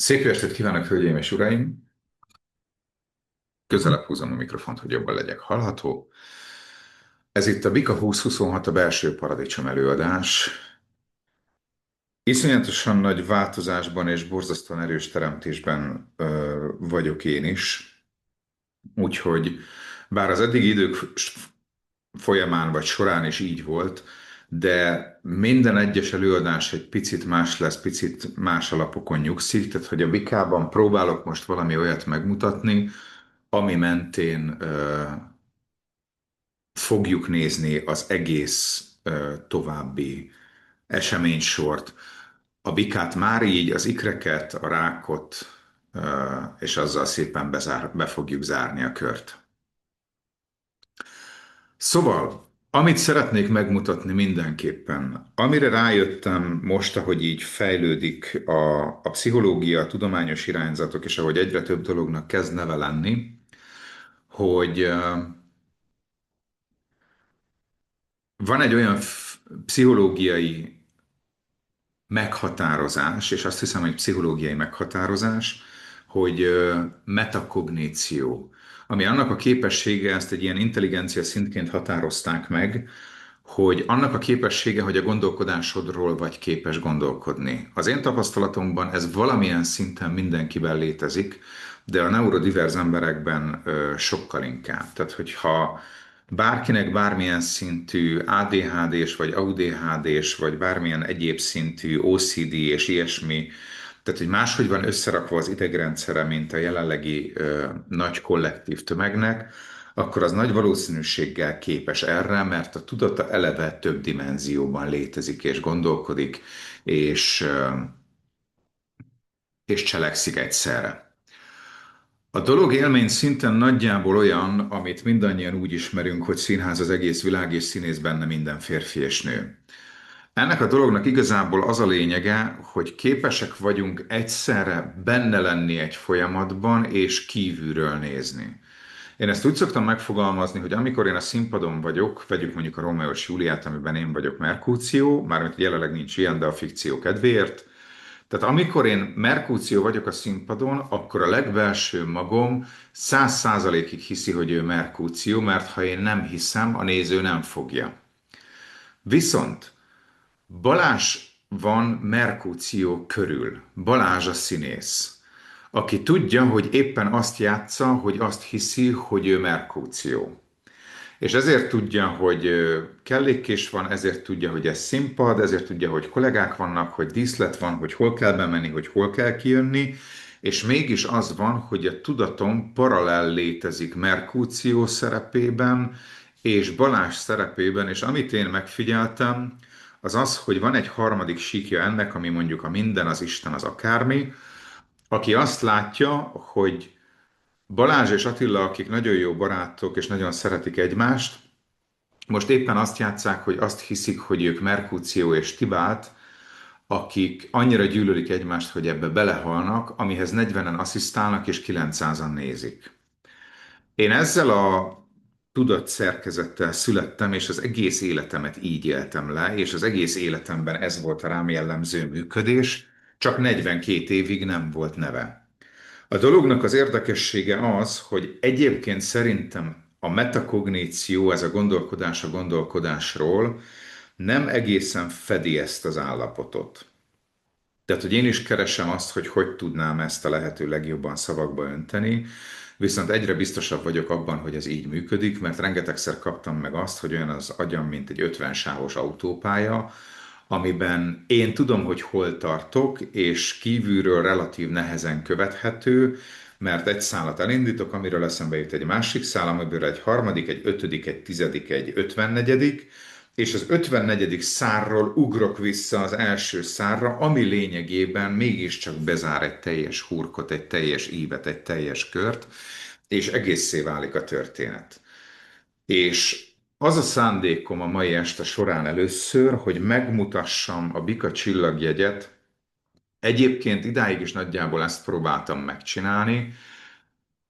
Szép jó estét kívánok, hölgyeim és uraim! Közelebb húzom a mikrofont, hogy jobban legyek hallható. Ez itt a Bika 2026, a belső paradicsom előadás. Iszonyatosan nagy változásban és borzasztóan erős teremtésben vagyok én is. Úgyhogy bár az eddigi idők folyamán vagy során is így volt, de minden egyes előadás egy picit más lesz, picit más alapokon nyugszik, tehát hogy a Bikában próbálok most valami olyat megmutatni, ami mentén fogjuk nézni az egész további eseménysort. A bikát már így, az ikreket, a rákot, és azzal szépen be fogjuk zárni a kört. Szóval, amit szeretnék megmutatni mindenképpen, amire rájöttem most, ahogy így fejlődik a pszichológia, a tudományos irányzatok, és ahogy egyre több dolognak kezd neve lenni, hogy van egy olyan pszichológiai meghatározás, és azt hiszem, hogy pszichológiai meghatározás, hogy metakogníció, ami annak a képessége, ezt egy ilyen intelligencia szintként határozták meg, hogy annak a képessége, hogy a gondolkodásodról vagy képes gondolkodni. Az én tapasztalatomban ez valamilyen szinten mindenkiben létezik, de a neurodivers emberekben sokkal inkább. Tehát, hogyha bárkinek bármilyen szintű ADHD-s, vagy ADHD-s, vagy bármilyen egyéb szintű OCD és ilyesmi, tehát, hogy máshogy van összerakva az idegrendszere, mint a jelenlegi nagy kollektív tömegnek, akkor az nagy valószínűséggel képes erre, mert a tudata eleve több dimenzióban létezik és gondolkodik, és cselekszik egyszerre. A dolog élmény szinten nagyjából olyan, amit mindannyian úgy ismerünk, hogy színház az egész világ, és színész benne minden férfi és nő. Ennek a dolognak igazából az a lényege, hogy képesek vagyunk egyszerre benne lenni egy folyamatban, és kívülről nézni. Én ezt úgy szoktam megfogalmazni, hogy amikor én a színpadon vagyok, vegyük mondjuk a Rómeó és Júliát, amiben én vagyok Merkúció, mármint jelenleg nincs ilyen, de a fikció kedvéért. Tehát amikor én Merkúció vagyok a színpadon, akkor a legbelső magom 100%-ig hiszi, hogy ő Merkúció, mert ha én nem hiszem, a néző nem fogja. Viszont Balázs van Merkúció körül. Balázs a színész, aki tudja, hogy éppen azt játsza, hogy azt hiszi, hogy ő Merkúció. És ezért tudja, hogy kellékkés van, ezért tudja, hogy ez színpad, ezért tudja, hogy kollégák vannak, hogy díszlet van, hogy hol kell bemenni, hogy hol kell kijönni, és mégis az van, hogy a tudatom paralel létezik Merkúció szerepében, és Balázs szerepében, és amit én megfigyeltem, az az, hogy van egy harmadik síkja ennek, ami mondjuk a minden, az Isten, az akármi, aki azt látja, hogy Balázs és Attila, akik nagyon jó barátok és nagyon szeretik egymást, most éppen azt játsszák, hogy azt hiszik, hogy ők Merkúció és Tibát, akik annyira gyűlölik egymást, hogy ebbe belehalnak, amihez 40-en asszisztálnak és 900-an nézik. Én ezzel a tudatszerkezettel születtem, és az egész életemet így éltem le, és az egész életemben ez volt a rám jellemző működés, csak 42 évig nem volt neve. A dolognak az érdekessége az, hogy egyébként szerintem a metakogníció, ez a gondolkodás a gondolkodásról nem egészen fedi ezt az állapotot. Tehát, hogy én is keresem azt, hogy hogy tudnám ezt a lehető legjobban szavakba önteni, viszont egyre biztosabb vagyok abban, hogy ez így működik, mert rengetegszer kaptam meg azt, hogy olyan az agyam, mint egy 50 sávos autópálya, amiben én tudom, hogy hol tartok, és kívülről relatív nehezen követhető, mert egy szálat elindítok, amiről eszembe jut egy másik szál, amiből egy harmadik, egy ötödik, egy tizedik, egy ötvennegyedik, és az ötvennegyedik szárról ugrok vissza az első szárra, ami lényegében mégiscsak bezár egy teljes hurkot, egy teljes ívet, egy teljes kört, és egészé válik a történet. És az a szándékom a mai este során először, hogy megmutassam a Bika csillagjegyet. Egyébként idáig is nagyjából ezt próbáltam megcsinálni,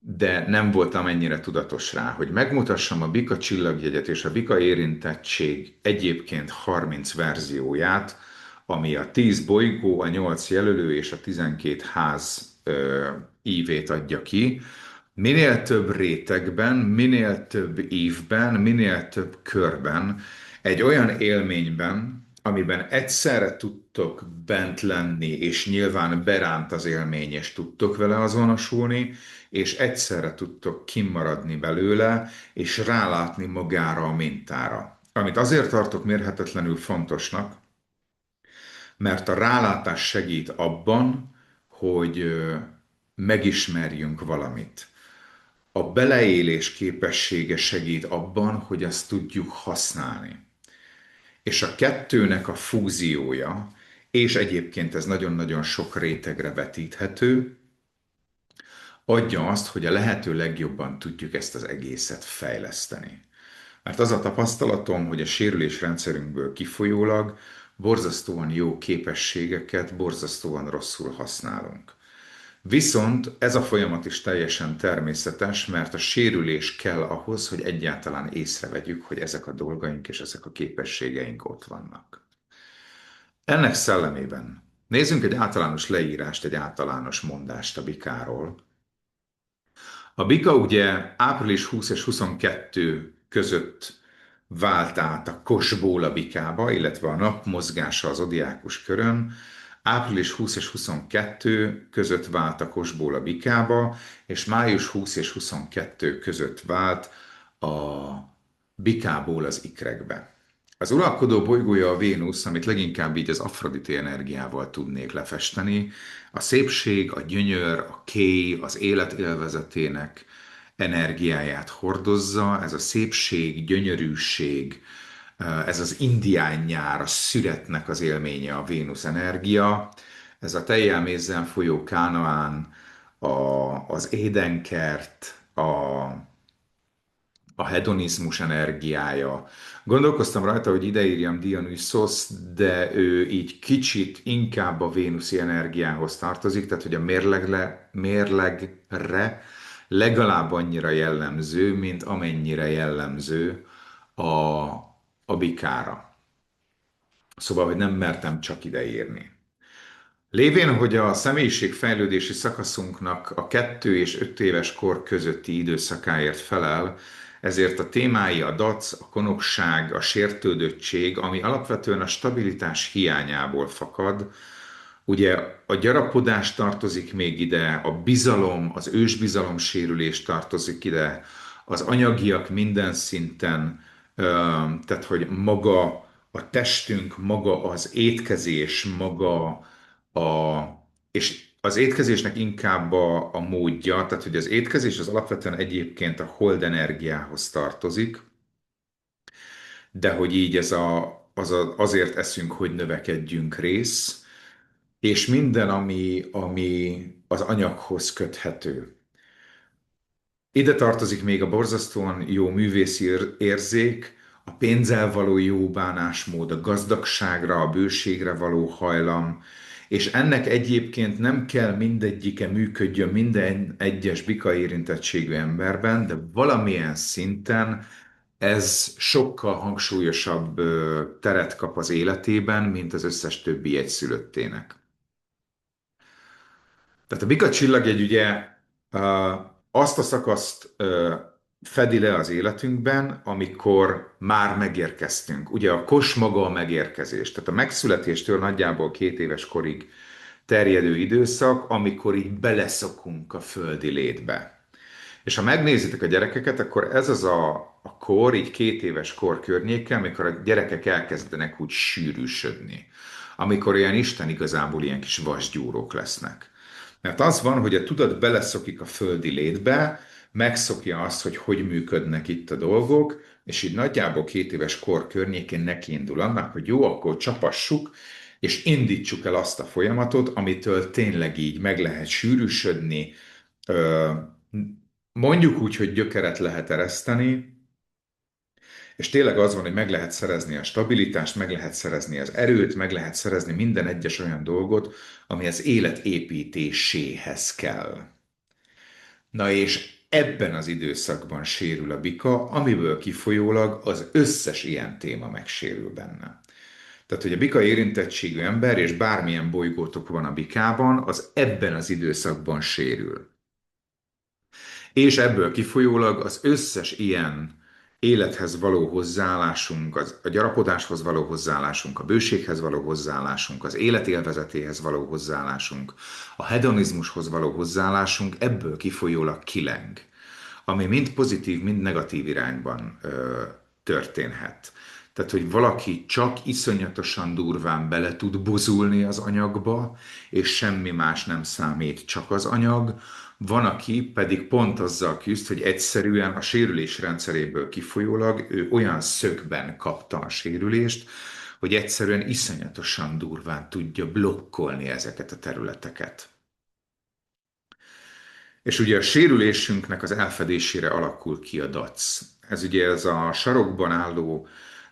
de nem voltam ennyire tudatos rá, hogy megmutassam a Bika csillagjegyet és a Bika érintettség egyébként 30 verzióját, ami a 10 bolygó, a 8 jelölő és a 12 ház ívét adja ki. Minél több rétegben, minél több ívben, minél több körben, egy olyan élményben, amiben egyszerre tudtok bent lenni, és nyilván beránt az élmény, és tudtok vele azonosulni, és egyszerre tudtok kimaradni belőle, és rálátni magára a mintára. Amit azért tartok mérhetetlenül fontosnak, mert a rálátás segít abban, hogy megismerjünk valamit. A beleélés képessége segít abban, hogy azt tudjuk használni. És a kettőnek a fúziója, és egyébként ez nagyon-nagyon sok rétegre vetíthető, adja azt, hogy a lehető legjobban tudjuk ezt az egészet fejleszteni. Mert az a tapasztalatom, hogy a sérülésrendszerünkből kifolyólag borzasztóan jó képességeket borzasztóan rosszul használunk. Viszont ez a folyamat is teljesen természetes, mert a sérülés kell ahhoz, hogy egyáltalán észrevegyük, hogy ezek a dolgaink és ezek a képességeink ott vannak. Ennek szellemében nézzünk egy általános leírást, egy általános mondást a bikáról. A bika ugye április 20 és 22 között vált át a kosból a bikába, illetve a nap mozgása az zodiákus körön. Április 20 és 22 között vált a kosból a bikába, és május 20 és 22 között vált a bikából az ikrekbe. Az uralkodó bolygója a Vénusz, amit leginkább így az Afrodité energiával tudnék lefesteni, a szépség, a gyönyör, a kéj, az élet élvezetének energiáját hordozza, ez a szépség, gyönyörűség, ez az indián nyár, a szüretnek az élménye a Vénusz energia, ez a tejjel mézzel folyó Kánaán, az édenkert, a hedonizmus energiája. Gondolkoztam rajta, hogy ideírjam Dionysos, de ő így kicsit inkább a vénuszi energiához tartozik, tehát hogy a mérlegre legalább annyira jellemző, mint amennyire jellemző a, a bikára. Szóval, hogy nem mertem csak ideírni. Lévén, hogy a személyiségfejlődési szakaszunknak a 2 és 5 éves kor közötti időszakáért felel, ezért a témái a dac, a konokság, a sértődöttség, ami alapvetően a stabilitás hiányából fakad. Ugye a gyarapodás tartozik még ide, a bizalom, az ősbizalom sérülés tartozik ide, az anyagiak minden szinten, tehát hogy maga a testünk, maga az étkezés, maga a, és az étkezésnek inkább a módja, tehát hogy az étkezés az alapvetően egyébként a hold energiához tartozik, de hogy így ez azért eszünk, hogy növekedjünk rész, és minden, ami az anyaghoz köthető. Ide tartozik még a borzasztóan jó művészi érzék, a pénzzel való jó bánásmód, a gazdagságra, a bőségre való hajlam, és ennek egyébként nem kell mindegyike működjön minden egyes bika érintettségű emberben, de valamilyen szinten ez sokkal hangsúlyosabb teret kap az életében, mint az összes többi egyszülöttének. Tehát a Bika csillagjegy ugye azt a szakaszt fedi le az életünkben, amikor már megérkeztünk. Ugye a kos maga a megérkezés, tehát a megszületéstől nagyjából 2 éves korig terjedő időszak, amikor így beleszokunk a földi létbe. És ha megnézitek a gyerekeket, akkor ez az a kor, így 2 éves kor környéken, amikor a gyerekek elkezdenek úgy sűrűsödni. Amikor olyan Isten igazából ilyen kis vasgyúrók lesznek. Mert az van, hogy a tudat beleszokik a földi létbe, megszokja azt, hogy hogy működnek itt a dolgok, és így nagyjából 2 éves kor környékén nekiindul annak, hogy jó, akkor csapassuk, és indítsuk el azt a folyamatot, amitől tényleg így meg lehet sűrűsödni, ö, mondjuk úgy, hogy gyökeret lehet ereszteni, és tényleg az van, hogy meg lehet szerezni a stabilitást, meg lehet szerezni az erőt, meg lehet szerezni minden egyes olyan dolgot, ami az élet építéséhez kell. Na és ebben az időszakban sérül a bika, amiből kifolyólag az összes ilyen téma megsérül benne. Tehát, hogy a bika érintettségű ember, és bármilyen bolygótok van a bikában, az ebben az időszakban sérül. És ebből kifolyólag az összes ilyen élethez való hozzáállásunk, a gyarapodáshoz való hozzáállásunk, a bőséghez való hozzáállásunk, az élet élvezetéhez való hozzáállásunk, a hedonizmushoz való hozzáállásunk ebből kifolyólag kileng, ami mind pozitív, mind negatív irányban történhet. Tehát, hogy valaki csak iszonyatosan durván bele tud buzulni az anyagba, és semmi más nem számít, csak az anyag. Van, aki pedig pont azzal küzd, hogy egyszerűen a sérülés rendszeréből kifolyólag ő olyan szögben kapta a sérülést, hogy egyszerűen iszonyatosan durván tudja blokkolni ezeket a területeket. És ugye a sérülésünknek az elfedésére alakul ki a dac. Ez ugye ez a sarokban álló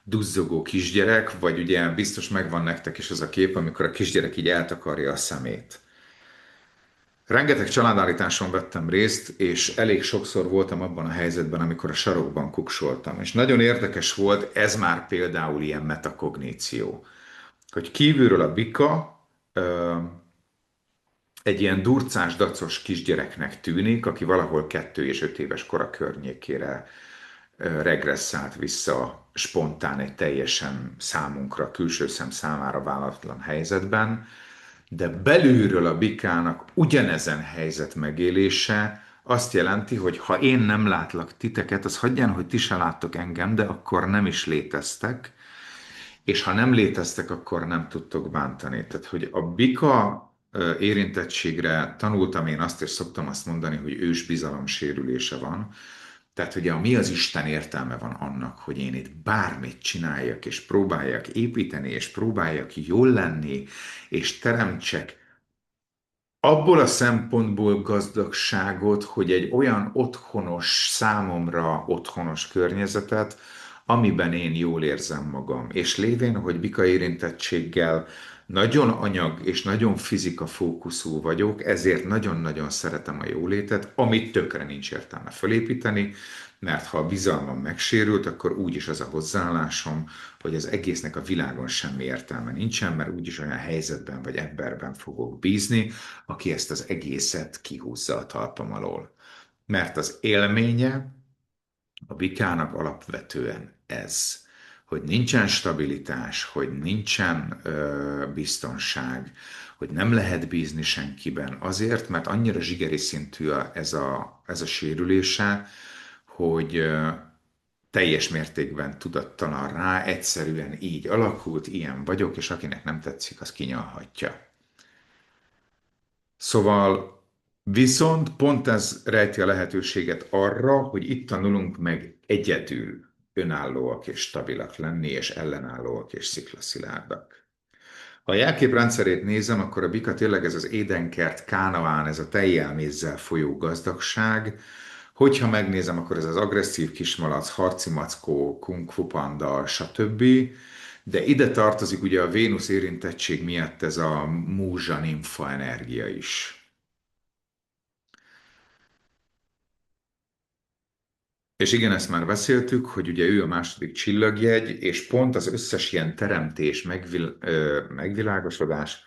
duzzogó kisgyerek, vagy ugye biztos megvan nektek is az a kép, amikor a kisgyerek így eltakarja a szemét. Rengeteg családállításon vettem részt, és elég sokszor voltam abban a helyzetben, amikor a sarokban kuksoltam. És nagyon érdekes volt, ez már például ilyen metakogníció, hogy kívülről a bika egy ilyen durcás, dacos kisgyereknek tűnik, aki valahol 2 és 5 éves kora környékére regresszált vissza spontán egy teljesen számunkra, külső szem számára vállalatlan helyzetben, de belülről a bikának ugyanezen helyzet megélése azt jelenti, hogy ha én nem látlak titeket, az hagyján, hogy ti se láttok engem, de akkor nem is léteztek, és ha nem léteztek, akkor nem tudtok bántani. Tehát, hogy a bika érintettségre tanultam én azt, és szoktam azt mondani, hogy ős bizalom sérülése van. Tehát, hogy mi az Isten értelme van annak, hogy én itt bármit csináljak, és próbáljak építeni, és próbáljak jól lenni, és teremtsek abból a szempontból gazdagságot, hogy egy olyan otthonos, számomra otthonos környezetet, amiben én jól érzem magam. És lévén, hogy bika érintettséggel nagyon anyag és nagyon fizika fókuszú vagyok, ezért nagyon-nagyon szeretem a jólétet, amit tökre nincs értelme fölépíteni, mert ha a bizalmam megsérült, akkor úgyis az a hozzáállásom, hogy az egésznek a világon semmi értelme nincsen, mert úgyis olyan helyzetben vagy emberben fogok bízni, aki ezt az egészet kihúzza a talpam alól. Mert az élménye a bikának alapvetően ez, hogy nincsen stabilitás, hogy nincsen biztonság, hogy nem lehet bízni senkiben, azért, mert annyira zsigeri szintű ez a sérülése, hogy teljes mértékben tudattalan rá, egyszerűen így alakult, ilyen vagyok, és akinek nem tetszik, az kinyalhatja. Szóval viszont pont ez rejti a lehetőséget arra, hogy itt tanulunk meg egyedül önállóak és stabilak lenni, és ellenállóak és sziklaszilárdak. Ha a jelkép rendszerét nézem, akkor a bika tényleg ez az édenkert, Kánaán, ez a tejjel mézzel folyó gazdagság. Hogyha megnézem, akkor ez az agresszív kismalac, harci mackó, kung fu panda, stb. De ide tartozik ugye a Vénusz érintettség miatt ez a múzsa nimfa energia is. És igen, ezt már beszéltük, hogy ugye ő a második csillagjegy, és pont az összes ilyen teremtés, megvilágosodás,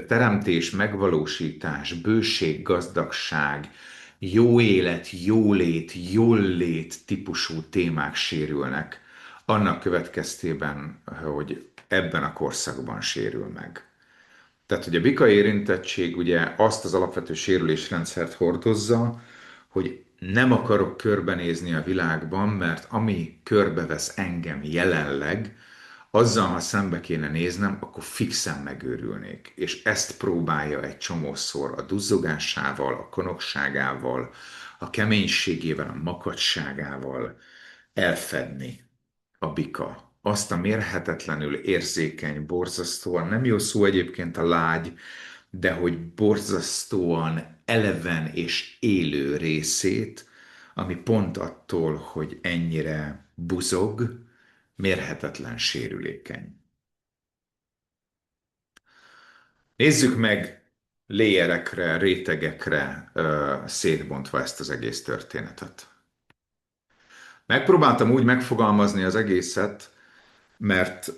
teremtés, megvalósítás, bőség, gazdagság, jó élet, jólét, jólét típusú témák sérülnek, annak következtében, hogy ebben a korszakban sérül meg. Tehát, hogy a bika érintettség ugye azt az alapvető sérülésrendszert hordozza, hogy nem akarok körbenézni a világban, mert ami körbevesz engem jelenleg, azzal, ha szembe kéne néznem, akkor fixen megőrülnék. És ezt próbálja egy csomószor a duzzogásával, a konokságával, a keménységével, a makacságával elfedni a bika. Azt a mérhetetlenül érzékeny, borzasztóan, nem jó szó egyébként a lágy, de hogy borzasztóan eleven és élő részét, ami pont attól, hogy ennyire buzog, mérhetetlen sérülékeny. Nézzük meg léjerekre, rétegekre szétbontva ezt az egész történetet. Megpróbáltam úgy megfogalmazni az egészet, mert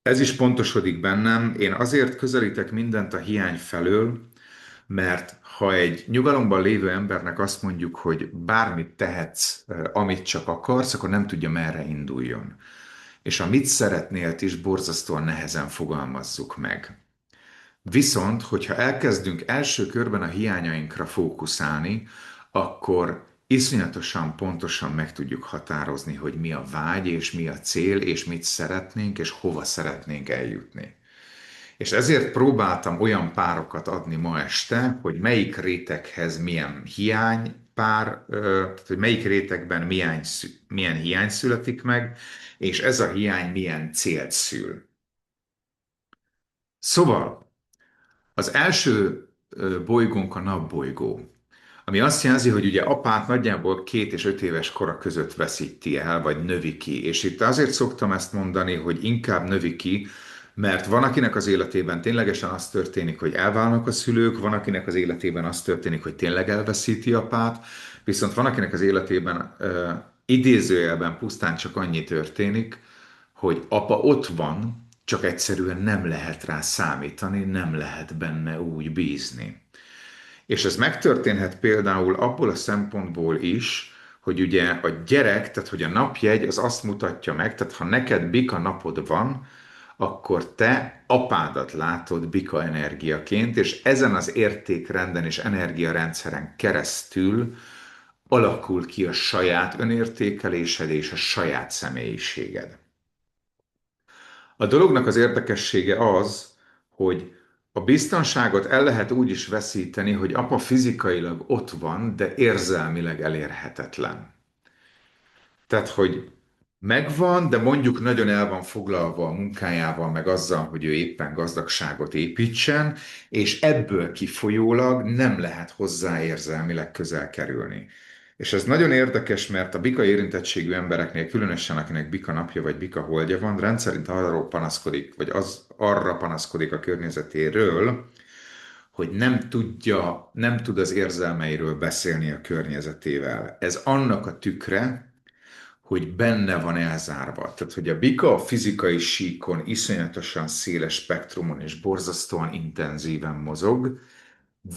Ez is pontosodik bennem. Én azért közelítek mindent a hiány felől, mert ha egy nyugalomban lévő embernek azt mondjuk, hogy bármit tehetsz, amit csak akarsz, akkor nem tudja, merre induljon. És a mit szeretnélt is borzasztóan nehezen fogalmazzuk meg. Viszont, hogyha elkezdünk első körben a hiányainkra fókuszálni, akkor iszonyatosan pontosan meg tudjuk határozni, hogy mi a vágy, és mi a cél, és mit szeretnénk, és hova szeretnénk eljutni. És ezért próbáltam olyan párokat adni ma este, hogy melyik réteghez milyen hiány pár, tehát hogy melyik rétegben milyen hiány születik meg, és ez a hiány milyen célt szül. Szóval az első bolygónk a napbolygó, ami azt jelzi, hogy ugye apát nagyjából 2 és 5 éves kora között veszíti el, vagy növi ki. És itt azért szoktam ezt mondani, hogy inkább növi ki, mert van, akinek az életében ténylegesen az történik, hogy elválnak a szülők, van, akinek az életében az történik, hogy tényleg elveszíti apát, viszont van, akinek az életében idézőjelben pusztán csak annyi történik, hogy apa ott van, csak egyszerűen nem lehet rá számítani, nem lehet benne úgy bízni. És ez megtörténhet például abból a szempontból is, hogy ugye a gyerek, tehát hogy a napjegy az azt mutatja meg, tehát ha neked bika napod van, akkor te apádat látod bika energiaként, és ezen az értékrenden és energiarendszeren keresztül alakul ki a saját önértékelésed és a saját személyiséged. A dolognak az érdekessége az, hogy a biztonságot el lehet úgy is veszíteni, hogy apa fizikailag ott van, de érzelmileg elérhetetlen. Tehát, hogy megvan, de mondjuk nagyon el van foglalva a munkájával, meg azzal, hogy ő éppen gazdagságot építsen, és ebből kifolyólag nem lehet hozzá érzelmileg közel kerülni. És ez nagyon érdekes, mert a bika érintettségű embereknél, különösen akinek bika napja vagy bika holdja van, rendszerint arról panaszkodik, vagy arra panaszkodik a környezetéről, hogy nem tud az érzelmeiről beszélni a környezetével. Ez annak a tükre, hogy benne van elzárva. Tehát, hogy a bika a fizikai síkon iszonyatosan széles spektrumon és borzasztóan intenzíven mozog,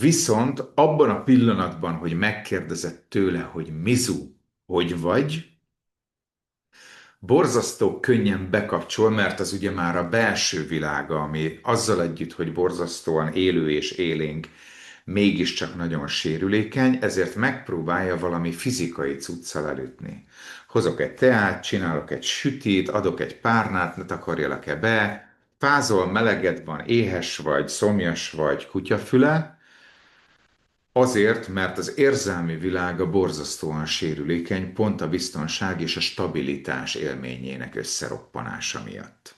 viszont abban a pillanatban, hogy megkérdezett tőle, hogy Mizu, hogy vagy, borzasztó könnyen bekapcsol, mert az ugye már a belső világa, ami azzal együtt, hogy borzasztóan élő és élénk, mégiscsak nagyon sérülékeny, ezért megpróbálja valami fizikai cuccal elütni. Hozok egy teát, csinálok egy sütit, adok egy párnát, ne takarjalak-e be, fázol, meleged van, éhes vagy, szomjas vagy, kutyafüle, azért, mert az érzelmi világa borzasztóan sérülékeny, pont a biztonság és a stabilitás élményének összeroppanása miatt.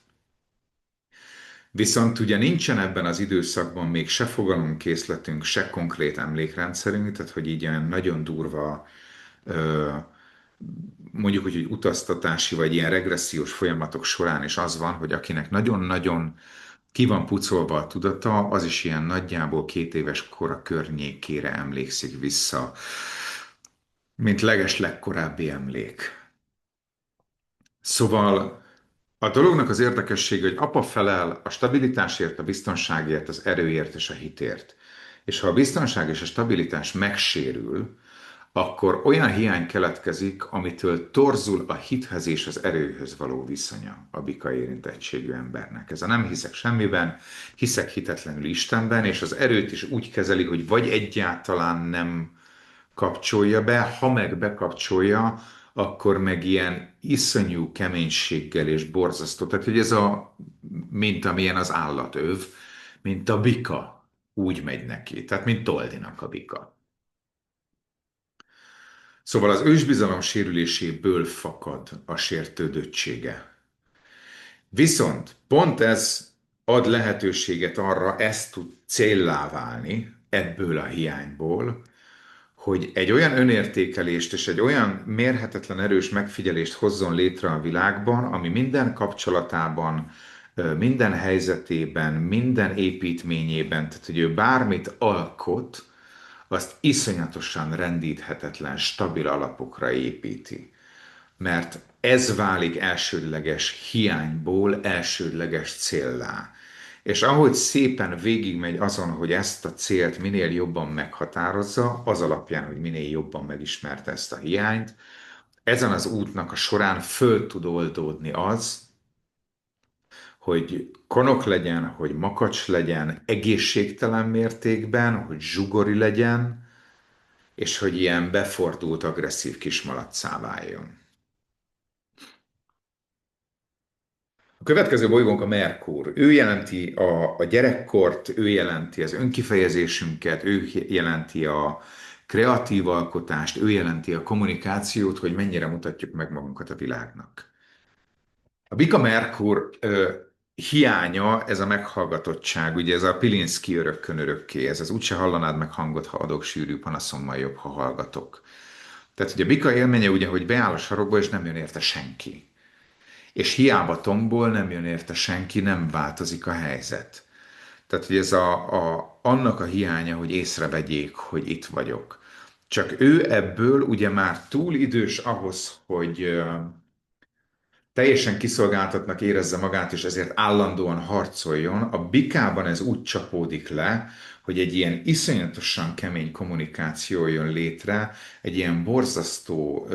Viszont ugye nincsen ebben az időszakban még se fogalomkészletünk, se konkrét emlékrendszerünk, tehát hogy így ilyen nagyon durva, ö, mondjuk úgy, hogy utaztatási vagy ilyen regressziós folyamatok során is az van, hogy akinek nagyon-nagyon ki van pucolva a tudata, az is ilyen nagyjából 2 éves kora környékére emlékszik vissza, mint legkorábbi emlék. Szóval a dolognak az érdekessége, hogy apa felel a stabilitásért, a biztonságért, az erőért és a hitért. És ha a biztonság és a stabilitás megsérül, akkor olyan hiány keletkezik, amitől torzul a hithez és az erőhöz való viszonya a bika érintettségű embernek. Ez a nem hiszek semmiben, hiszek hitetlenül Istenben, és az erőt is úgy kezeli, hogy vagy egyáltalán nem kapcsolja be, ha meg bekapcsolja, akkor meg ilyen iszonyú keménységgel és borzasztó. Tehát, hogy ez mint amilyen az állatöv, mint a bika, úgy megy neki. Tehát, mint Toldinak a bika. Szóval az ősbizalom sérüléséből fakad a sértődöttsége. Viszont pont ez ad lehetőséget arra, ezt tud céllá válni ebből a hiányból, hogy egy olyan önértékelést és egy olyan mérhetetlen erős megfigyelést hozzon létre a világban, ami minden kapcsolatában, minden helyzetében, minden építményében, tehát hogy ő bármit alkot, azt iszonyatosan rendíthetetlen, stabil alapokra építi. mert ez válik elsődleges hiányból elsődleges céllá. És ahogy szépen végigmegy azon, hogy ezt a célt minél jobban meghatározza, az alapján, hogy minél jobban megismerte ezt a hiányt, ezen az útnak a során föl tud oldódni az, hogy konok legyen, hogy makacs legyen, egészségtelen mértékben, hogy zsugori legyen, és hogy ilyen befordult, agresszív kismalaccá váljon. A következő bolygónk a Merkur. Ő jelenti a gyerekkort, ő jelenti az önkifejezésünket, ő jelenti a kreatív alkotást, ő jelenti a kommunikációt, hogy mennyire mutatjuk meg magunkat a világnak. A Bika Merkur hiánya, ez a meghallgatottság, ugye ez a Pilinszki örökkön örökké, ez az úgyse hallanád meg hangot, ha adok sűrű panaszommal jobb, ha hallgatok. Tehát ugye a Bika élménye ugye, hogy beáll a sarokba, és nem jön érte senki. És hiába tombol, nem jön érte senki, nem változik a helyzet. Tehát, hogy ez annak a hiánya, hogy észrevegyék, hogy itt vagyok. Csak ő ebből ugye már túl idős ahhoz, hogy teljesen kiszolgáltatnak érezze magát, és ezért állandóan harcoljon. A bikában ez úgy csapódik le, hogy egy ilyen iszonyatosan kemény kommunikáció jön létre, egy ilyen borzasztó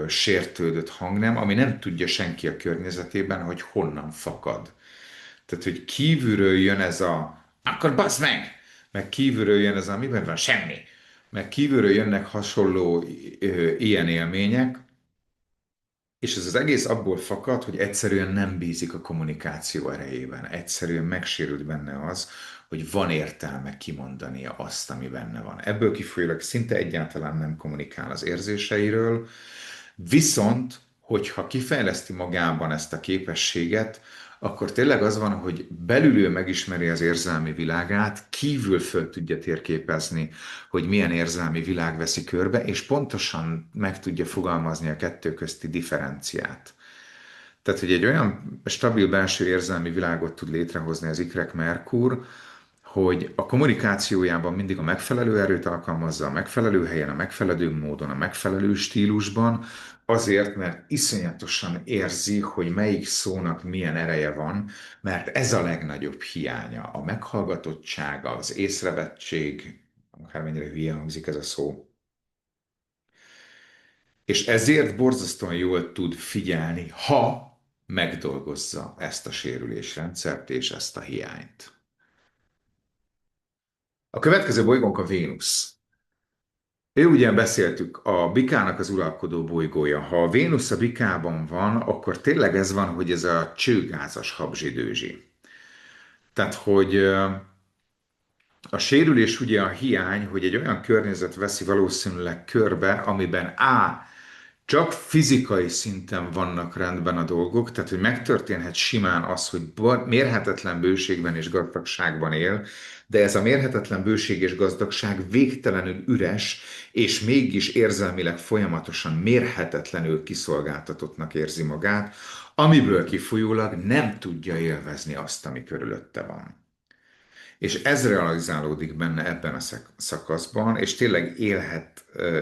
sértődött hangnem, ami nem tudja senki a környezetében, hogy honnan fakad. Tehát, hogy kívülről jön ez a akkor bassz meg kívülről jön ez a miben van semmi, meg kívülről jönnek hasonló ilyen élmények, és ez az egész abból fakad, hogy egyszerűen nem bízik a kommunikáció erejében. Egyszerűen megsérült benne az, hogy van értelme kimondania azt, ami benne van. Ebből kifolyólag szinte egyáltalán nem kommunikál az érzéseiről, viszont, hogyha kifejleszti magában ezt a képességet, akkor tényleg az van, hogy belül ő megismeri az érzelmi világát, kívül föl tudja térképezni, hogy milyen érzelmi világ veszi körbe, és pontosan meg tudja fogalmazni a kettő közti differenciát. Tehát, hogy egy olyan stabil belső érzelmi világot tud létrehozni az ikrek Merkur, hogy a kommunikációjában mindig a megfelelő erőt alkalmazza, a megfelelő helyen, a megfelelő módon, a megfelelő stílusban, azért, mert iszonyatosan érzi, hogy melyik szónak milyen ereje van, mert ez a legnagyobb hiánya, a meghallgatottság, az észrevettség, akármennyire hülye hangzik ez a szó, és ezért borzasztóan jól tud figyelni, ha megdolgozza ezt a sérülésrendszert és ezt a hiányt. A következő bolygónk a Vénusz. Ő ugyan beszéltük, a bikának az uralkodó bolygója. Ha a Vénusz a bikában van, akkor tényleg ez van, hogy ez a csőgázas habzsidőzsi. Tehát, hogy a sérülés ugye a hiány, hogy egy olyan környezet veszi valószínűleg körbe, amiben csak fizikai szinten vannak rendben a dolgok, tehát hogy megtörténhet simán az, hogy mérhetetlen bőségben és gazdagságban él, de ez a mérhetetlen bőség és gazdagság végtelenül üres, és mégis érzelmileg folyamatosan mérhetetlenül kiszolgáltatottnak érzi magát, amiből kifolyólag nem tudja élvezni azt, ami körülötte van. És ez realizálódik benne ebben a szakaszban, és tényleg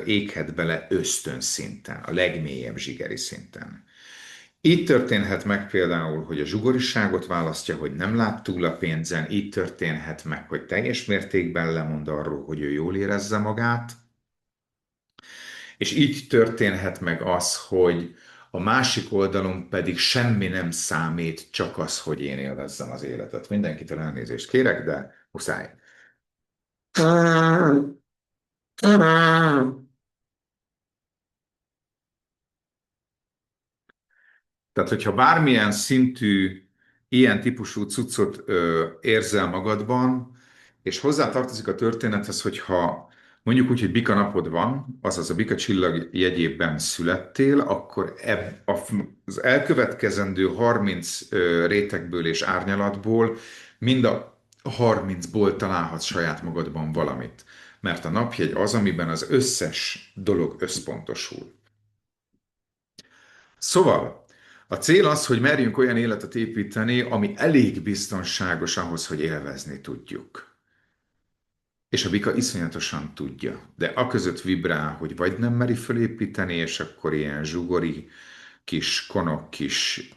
éghet bele ösztön szinten, a legmélyebb zsigeri szinten. Így történhet meg például, hogy a zsugoriságot választja, hogy nem lát túl a pénzen, így történhet meg, hogy teljes mértékben lemond arról, hogy ő jól érezze magát, és így történhet meg az, hogy a másik oldalon pedig semmi nem számít, csak az, hogy én élvezzem az életet. Mindenkitől elnézést kérek, de muszáj. Tehát, hogyha bármilyen szintű ilyen típusú cuccot érzel magadban, és hozzá tartozik a történethez, hogyha mondjuk úgy, hogy bika napod van, azaz a bika csillag jegyében születtél, akkor az elkövetkezendő 30 rétegből és árnyalatból mind a 30-ból találhatsz saját magadban valamit. Mert a napjegy az, amiben az összes dolog összpontosul. Szóval, a cél az, hogy merjünk olyan életet építeni, ami elég biztonságos ahhoz, hogy élvezni tudjuk. és a bika iszonyatosan tudja, de aközött vibrál, hogy vagy nem meri fölépíteni, és akkor ilyen zsugori, kis konok,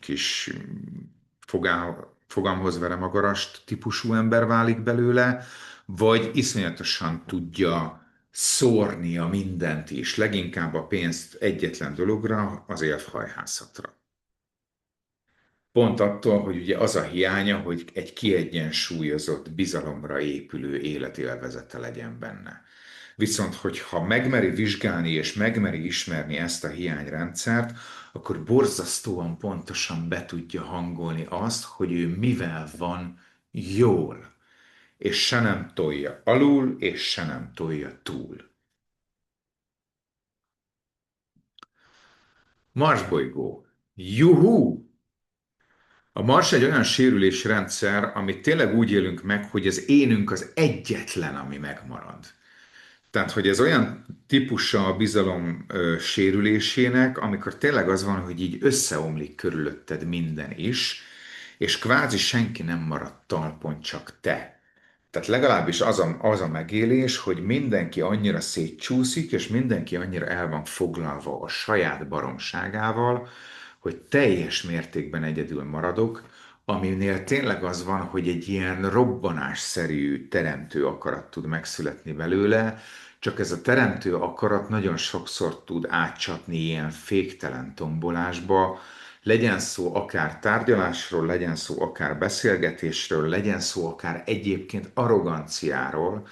kis fogamhoz verem a garast típusú ember válik belőle, vagy iszonyatosan tudja szórni a mindent is, leginkább a pénzt egyetlen dologra, az élfhajhászatra. Pont attól, hogy ugye az a hiánya, hogy egy kiegyensúlyozott, bizalomra épülő életélvezete legyen benne. Viszont, hogyha megmeri vizsgálni és megmeri ismerni ezt a hiányrendszert, akkor borzasztóan pontosan be tudja hangolni azt, hogy ő mivel van jól, és se nem tolja alul, és se nem tolja túl. Mars bolygó. Juhú! A Mars egy olyan sérülésrendszer, amit tényleg úgy élünk meg, hogy az énünk az egyetlen, ami megmarad. Tehát, hogy ez olyan típusa a bizalom sérülésének, amikor tényleg az van, hogy így összeomlik körülötted minden is, és kvázi senki nem marad talpon, csak te. Tehát legalábbis az a megélés, hogy mindenki annyira szétcsúszik, és mindenki annyira el van foglalva a saját baromságával, hogy teljes mértékben egyedül maradok, aminél tényleg az van, hogy egy ilyen robbanásszerű teremtő akarat tud megszületni belőle, csak ez a teremtő akarat nagyon sokszor tud átcsapni ilyen féktelen tombolásba, legyen szó akár tárgyalásról, legyen szó akár beszélgetésről, legyen szó akár egyébként arroganciáról,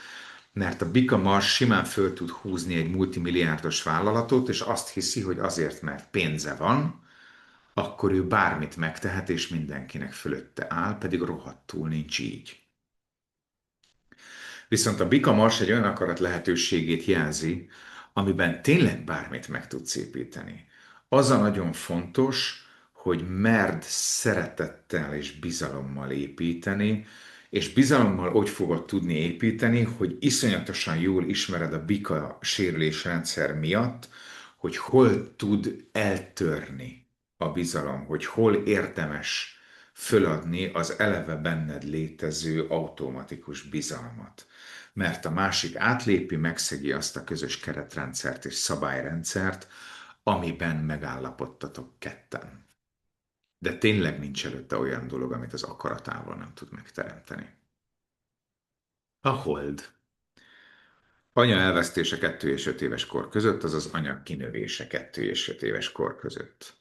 mert a Bika Mars simán föl tud húzni egy multimilliárdos vállalatot, és azt hiszi, hogy azért, mert pénze van, akkor ő bármit megtehet, és mindenkinek fölötte áll, pedig rohadtul nincs így. Viszont a Bika Mars egy olyan akarat lehetőségét jelzi, amiben tényleg bármit meg tudsz építeni. Az a nagyon fontos, hogy merd szeretettel és bizalommal építeni, és bizalommal úgy fogod tudni építeni, hogy iszonyatosan jól ismered a bika sérülésrendszer miatt, hogy hol tud eltörni a bizalom, hogy hol érdemes föladni az eleve benned létező automatikus bizalmat. Mert a másik átlépi, megszegi azt a közös keretrendszert és szabályrendszert, amiben megállapodtatok ketten. De tényleg nincs előtte olyan dolog, amit az akaratával nem tud megteremteni. A hold. Anya elvesztése 2 és 5 éves kor között, azaz anya kinövése 2 és 5 éves kor között.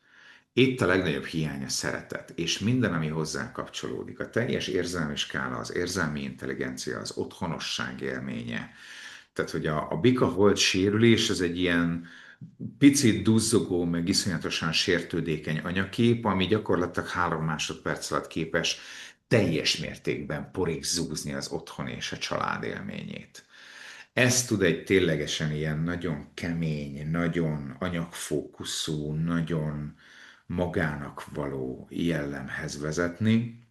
Itt a legnagyobb hiány a szeretet, és minden, ami hozzá kapcsolódik. A teljes érzelmi skála, az érzelmi intelligencia, az otthonosság élménye. Tehát, hogy a bika hold sérülés, ez egy ilyen picit duzzogó, meg iszonyatosan sértődékeny anyakép, ami gyakorlatilag 3 másodperc alatt képes teljes mértékben porig zúzni az otthon és a család élményét. Ez tud egy ténylegesen ilyen nagyon kemény, nagyon anyagfókuszú, nagyon magának való jellemhez vezetni,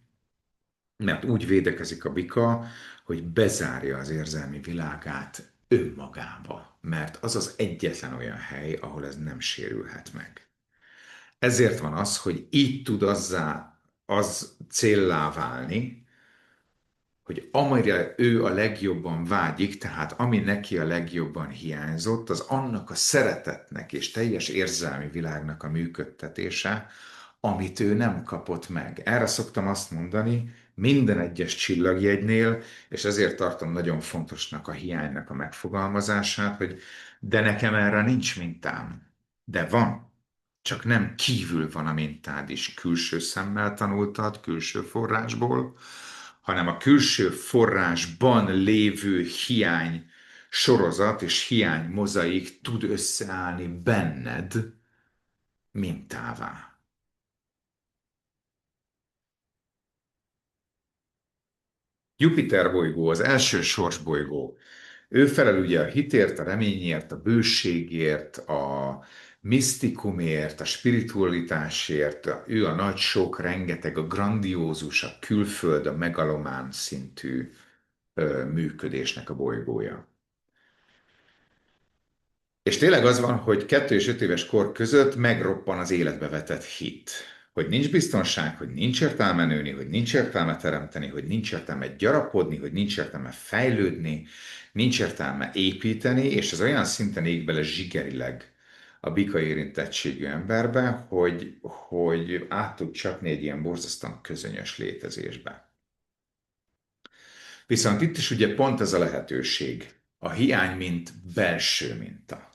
mert úgy védekezik a bika, hogy bezárja az érzelmi világát önmagába, mert az az egyetlen olyan hely, ahol ez nem sérülhet meg. Ezért van az, hogy így tud az céllá válni, hogy amire ő a legjobban vágyik, tehát ami neki a legjobban hiányzott, az annak a szeretetnek és teljes érzelmi világnak a működtetése, amit ő nem kapott meg. Erre szoktam azt mondani, minden egyes csillagjegynél, és ezért tartom nagyon fontosnak a hiánynak a megfogalmazását, hogy de nekem erre nincs mintám. De van. Csak nem kívül van a mintád is, külső szemmel tanultad, külső forrásból, hanem a külső forrásban lévő hiány sorozat és hiány mozaik tud összeállni benned mintává. Jupiter bolygó, az első sorsbolygó. Ő felel ugye a hitért, a reményért, a bőségért, a misztikumért, a spiritualitásért, ő a nagy sok, rengeteg, a grandiózus, a külföld, a megalomán szintű működésnek a bolygója. És tényleg az van, hogy 2 és 5 éves kor között megroppan az életbe vetett hit. hogy nincs biztonság, hogy nincs értelme nőni, hogy nincs értelme teremteni, hogy nincs értelme gyarapodni, hogy nincs értelme fejlődni, nincs értelme építeni, és ez olyan szinten ég bele zsigerileg a bika érintettségű emberbe, hogy át tud csapni egy ilyen borzasztóan közönyös létezésbe. Viszont itt is ugye pont ez a lehetőség, a hiány, mint belső minta.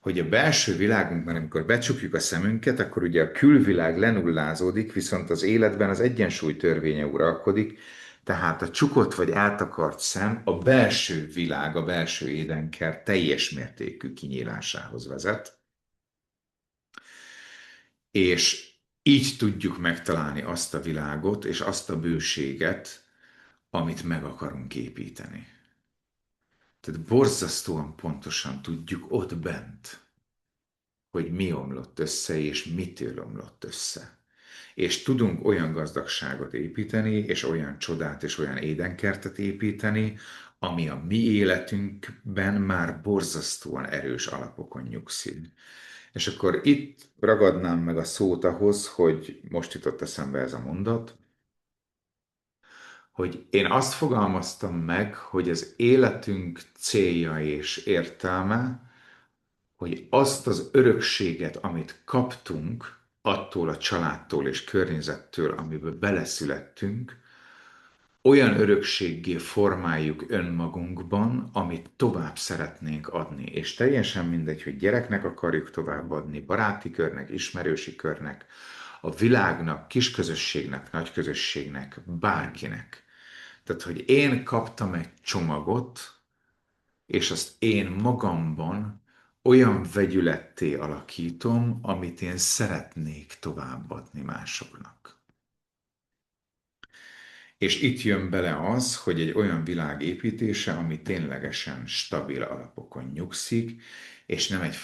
Hogy a belső világunkban, amikor becsukjuk a szemünket, akkor ugye a külvilág lenullázódik, viszont az életben az egyensúly törvénye uralkodik, tehát a csukott vagy eltakart szem a belső világ, a belső édenker teljes mértékű kinyílásához vezet, és így tudjuk megtalálni azt a világot és azt a bőséget, amit meg akarunk építeni. Tehát borzasztóan pontosan tudjuk ott bent, hogy mi omlott össze, és mitől omlott össze. És tudunk olyan gazdagságot építeni, és olyan csodát, és olyan édenkertet építeni, ami a mi életünkben már borzasztóan erős alapokon nyugszik. És akkor itt ragadnám meg a szót ahhoz, hogy most jutott eszembe ez a mondat, hogy én azt fogalmaztam meg, hogy az életünk célja és értelme, hogy azt az örökséget, amit kaptunk attól a családtól és környezettől, amiből beleszülettünk, olyan örökséggé formáljuk önmagunkban, amit tovább szeretnénk adni. És teljesen mindegy, hogy gyereknek akarjuk továbbadni, baráti körnek, ismerősi körnek, a világnak, kisközösségnek, nagyközösségnek, bárkinek. Tehát, hogy én kaptam egy csomagot, és azt én magamban olyan vegyületté alakítom, amit én szeretnék továbbadni másoknak. És itt jön bele az, hogy egy olyan világ építése, ami ténylegesen stabil alapokon nyugszik, és nem egy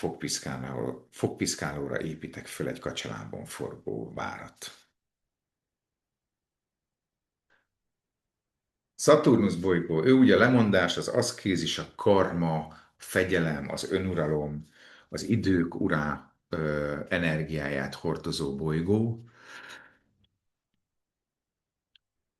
fogpiszkálóra építek föl egy kacsalábon forgó várat. Szaturnusz bolygó, ő ugye a lemondás, az aszkézis, a karma, a fegyelem, az önuralom, az idők urá energiáját hordozó bolygó.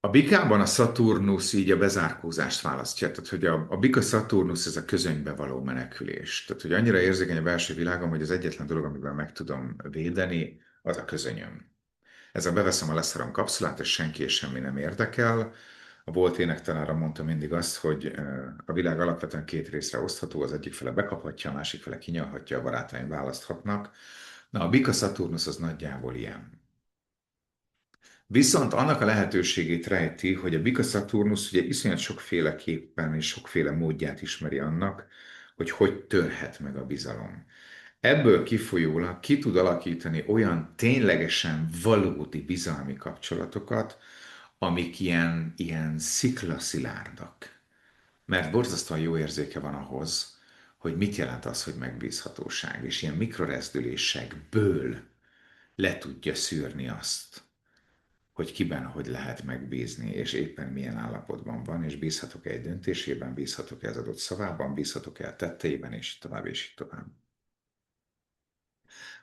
A bikában a Szaturnusz így a bezárkózást választja, tehát hogy a bika Szaturnusz ez a közönybe való menekülés. Tehát, hogy annyira érzékeny a belső világom, hogy az egyetlen dolog, amiben meg tudom védeni, az a közönyöm. Ezzel beveszem a leszarom kapszulát, és senki és semmi nem érdekel. A volt énektanára mondta mindig azt, hogy a világ alapvetően két részre osztható, az egyik fele bekaphatja, a másik fele kinyalhatja, a barátaim választhatnak. Na, a Bika Szaturnusz az nagyjából ilyen. Viszont annak a lehetőségét rejti, hogy a Bika Szaturnusz ugye iszonyat sokféleképpen és sokféle módját ismeri annak, hogy hogy törhet meg a bizalom. Ebből kifolyólag ki tud alakítani olyan ténylegesen valódi bizalmi kapcsolatokat, amik ilyen sziklaszilárdak. Mert borzasztóan jó érzéke van ahhoz, hogy mit jelent az, hogy megbízhatóság, és ilyen mikrorezdülésekből le tudja szűrni azt, hogy kiben hogy lehet megbízni, és éppen milyen állapotban van, és bízhatok-e egy döntésében, bízhatok-e az adott szavában, bízhatok-e a tetteiben, és így tovább, és így tovább.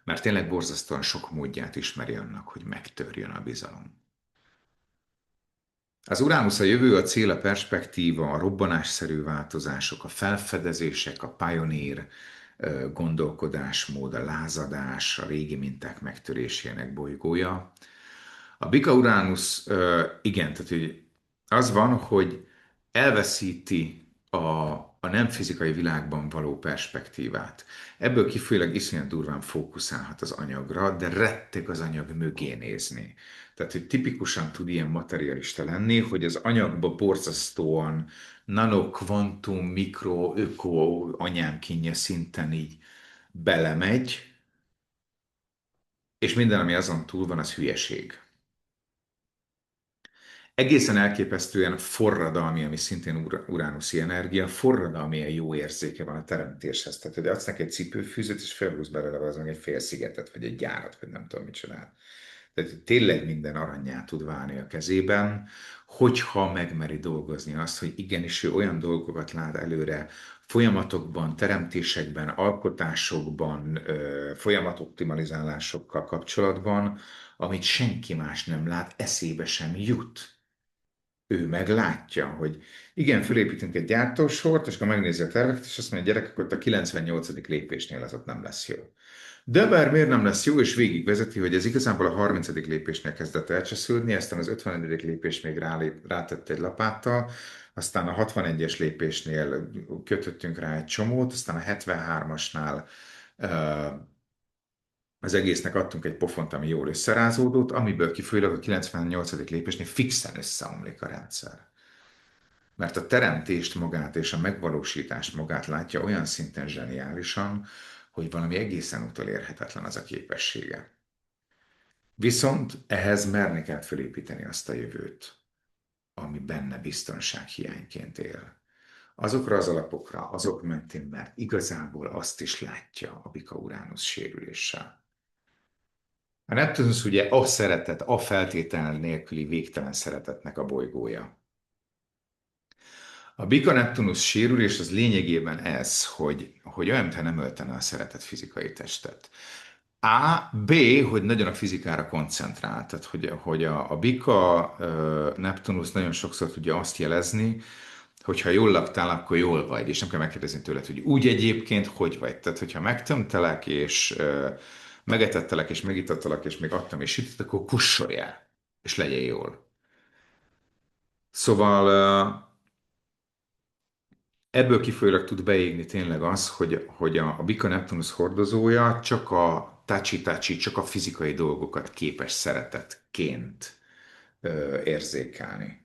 Mert tényleg borzasztóan sok módját ismeri annak, hogy megtörjön a bizalom. Az Uránusz a jövő, a cél, a perspektíva, a robbanásszerű változások, a felfedezések, a pioneer gondolkodásmód, a lázadás, a régi minták megtörésének bolygója. A Bika Uránusz, igen, tehát hogy az van, hogy elveszíti a nem fizikai világban való perspektívát. Ebből kifolyólag iszonyat durván fókuszálhat az anyagra, de retteg az anyag mögé nézni. Tehát, hogy tipikusan tud ilyen materialista lenni, hogy az anyagba borzasztóan nano, kvantum, mikro, öko, anyámkínja szinten így belemegy, és minden, ami azon túl van, az hülyeség. Egészen elképesztően forradalmi, ami szintén uránuszi energia, forradalmi jó érzéke van a teremtéshez. Tehát, hogy adsz neki egy cipőfűzőt, és felhúz belőle az egy fél szigetet, vagy egy gyárat, vagy nem tudom, mit csinál. Tehát tényleg minden aranyát tud válni a kezében, hogyha megmeri dolgozni azt, hogy igenis ő olyan dolgokat lát előre folyamatokban, teremtésekben, alkotásokban, folyamatoptimalizálásokkal kapcsolatban, amit senki más nem lát, eszébe sem jut. Ő meglátja, hogy igen, fölépítünk egy gyártósort, és akkor megnézi a terveket, és azt mondja, gyerekek, ott a 98. lépésnél az ott nem lesz jó. De bár miért nem lesz jó, és végigvezeti, hogy ez igazából a 30. lépésnél kezdett elcsesződni, aztán az 50. lépés még rátett egy lapáttal, aztán a 61-es lépésnél kötöttünk rá egy csomót, aztán a 73-asnál az egésznek adtunk egy pofont, ami jól összerázódott, amiből kifolyólag a 98. lépésnél fixen összeomlik a rendszer. Mert a teremtést magát és a megvalósítást magát látja olyan szinten zseniálisan, hogy valami egészen utolérhetetlen az a képessége. Viszont ehhez merni kell felépíteni azt a jövőt, ami benne biztonsághiányként él. Azokra az alapokra, azok mentén, mert igazából azt is látja a Bika-Uránusz sérüléssel. A Neptunusz ugye a szeretet, a feltétel nélküli végtelen szeretetnek a bolygója. A Bika Neptunusz sérülés az lényegében ez, hogy olyan, mintha nem öltene a szeretet fizikai testet. B, hogy nagyon a fizikára koncentrál. Tehát, hogy a Bika Neptunusz nagyon sokszor tudja azt jelezni, hogy ha jól laktál, akkor jól vagy, és nem kell megkérdezni tőled, hogy úgy egyébként hogy vagy. Tehát, hogyha megtömtelek, és megetettelek, és megitattalak, és még adtam, és sütött, akkor kussoljál, és legyél jól. Szóval ebből kifolyólag tud beégni tényleg az, hogy a Bika Neptunusz hordozója csak a tácsi, csak a fizikai dolgokat képes szeretetként érzékelni.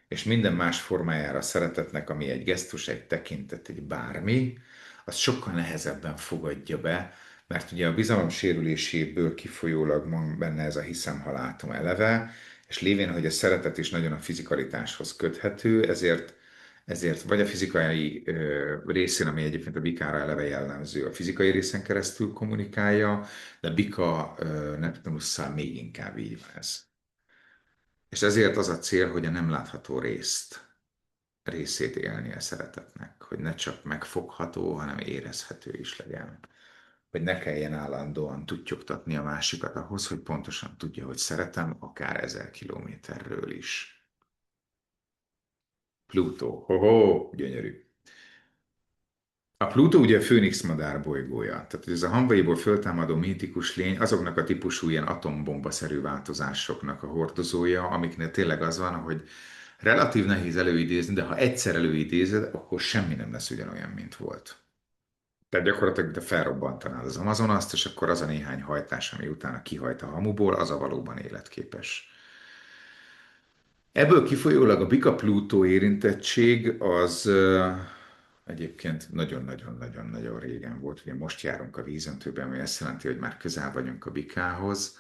És minden más formájára a szeretetnek, ami egy gesztus, egy tekintet, egy bármi, az sokkal nehezebben fogadja be, mert ugye a bizalom sérüléséből kifolyólag van benne ez a hiszem, ha látom eleve, és lévén, hogy a szeretet is nagyon a fizikalitáshoz köthető, ezért vagy a fizikai részén, ami egyébként a bikára eleve jellemző, a fizikai részen keresztül kommunikálja, de bika Neptunusszal még inkább így van ez. És ezért az a cél, hogy a nem látható részét élni a szeretetnek, hogy ne csak megfogható, hanem érezhető is legyen. Hogy ne kelljen állandóan tuttyogtatni a másikat ahhoz, hogy pontosan tudja, hogy szeretem, akár 1000 kilométerről is. Plutó, ho-ho, gyönyörű. A Plutó ugye a Főnix madár bolygója, tehát ez a hamvaiból föltámadó mítikus lény azoknak a típusú ilyen atombomba-szerű változásoknak a hordozója, amiknél tényleg az van, hogy relatív nehéz előidézni, de ha egyszer előidézed, akkor semmi nem lesz ugyanolyan, mint volt. Tehát gyakorlatilag te felrobbantanád az Amazonaszt, és akkor az a néhány hajtás, ami utána kihajt a hamuból, az a valóban életképes. Ebből kifolyólag a Bika-Plutó érintettség az egyébként nagyon-nagyon-nagyon-nagyon régen volt. Ugye most járunk a vízöntőben, ami azt jelenti, hogy már közel vagyunk a Bikához.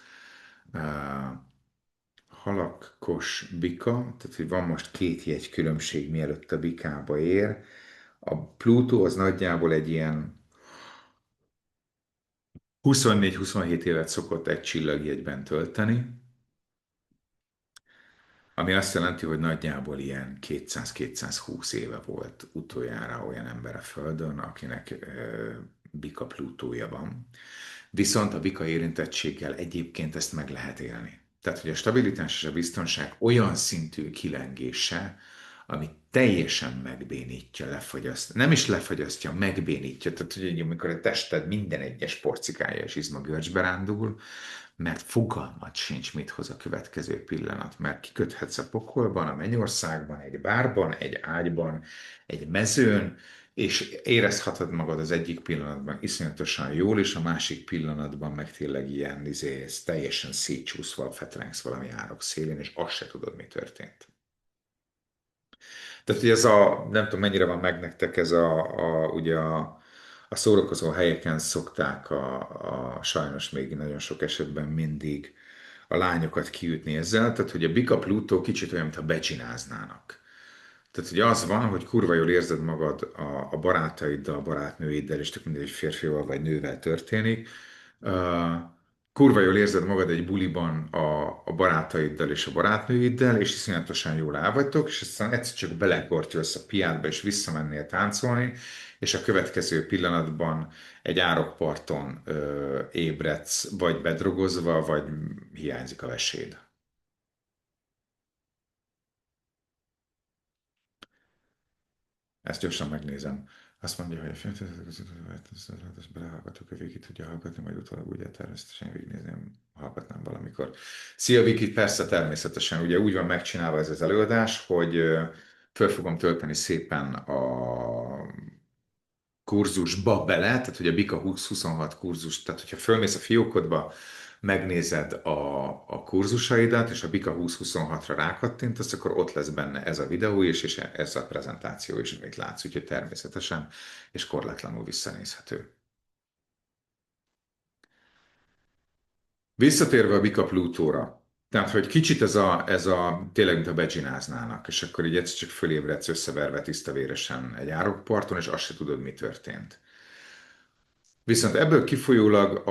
Halakkos Bika, tehát hogy van most két jegy különbség, mielőtt a Bikába ér. A Plutó az nagyjából egy ilyen 24-27 évet szokott egy csillagjegyben tölteni, ami azt jelenti, hogy nagyjából ilyen 200-220 éve volt utoljára olyan ember a Földön, akinek bika Plutója van. Viszont a bika érintettséggel egyébként ezt meg lehet élni. Tehát, hogy a stabilitás és a biztonság olyan szintű kilengése, ami teljesen megbénítja, lefagyaszt, nem is lefagyasztja, megbénítja. Tehát, hogy amikor a tested minden egyes porcikája és izma görcsbe rándul, mert fogalmat sincs, mit hoz a következő pillanat, mert kiköthetsz a pokolban, a mennyországban, egy bárban, egy ágyban, egy mezőn, és érezheted magad az egyik pillanatban iszonyatosan jól, és a másik pillanatban meg tényleg ilyen, ez teljesen szétcsúszva, fetrengsz valami árok szélén, és azt se tudod, mi történt. Tehát, hogy ez nem tudom, mennyire van meg nektek ez ugye a szórakozó helyeken szokták sajnos még nagyon sok esetben mindig a lányokat kiütni ezzel, tehát hogy a Bika Plutó kicsit olyan, mintha becsináznának. Tehát ugye az van, hogy kurva jól érzed magad a barátaiddal, a barátnőiddel, és tök mindegy, hogy férfival vagy nővel történik, kurva jól érzed magad egy buliban a barátaiddal és a barátnőiddel, és iszonyatosan jól el vagytok, és aztán egyszer csak belekortyolsz a piádba, és visszamennél táncolni, és a következő pillanatban egy árokparton ébredsz, vagy bedrogozva, vagy hiányzik a veséd. Ezt gyorsan megnézem. Azt mondja, hogy a filmtől belehallgatok, a Viki tudja hallgatni, majd utólag ugye természetesen végignézném, hallgatnám valamikor. Szia Viki, persze természetesen, ugye úgy van megcsinálva ez az előadás, hogy föl fogom tölteni szépen a kurzusba bele, tehát hogy a Bika 2026 kurzus, tehát hogyha fölmész a fiókodba, megnézed a kurzusaidat, és a Bika 2026-ra rákattintasz, akkor ott lesz benne ez a videó is, és ez a prezentáció is, amit látsz, úgyhogy természetesen és korlátlanul visszanézhető. Visszatérve a Bika Plutóra, tehát, hogy kicsit ez a tényleg, mint a becsináznának, és akkor így egyszer csak fölébredsz összeverve tisztavéresen egy árokparton, és azt se tudod, mi történt. Viszont ebből kifolyólag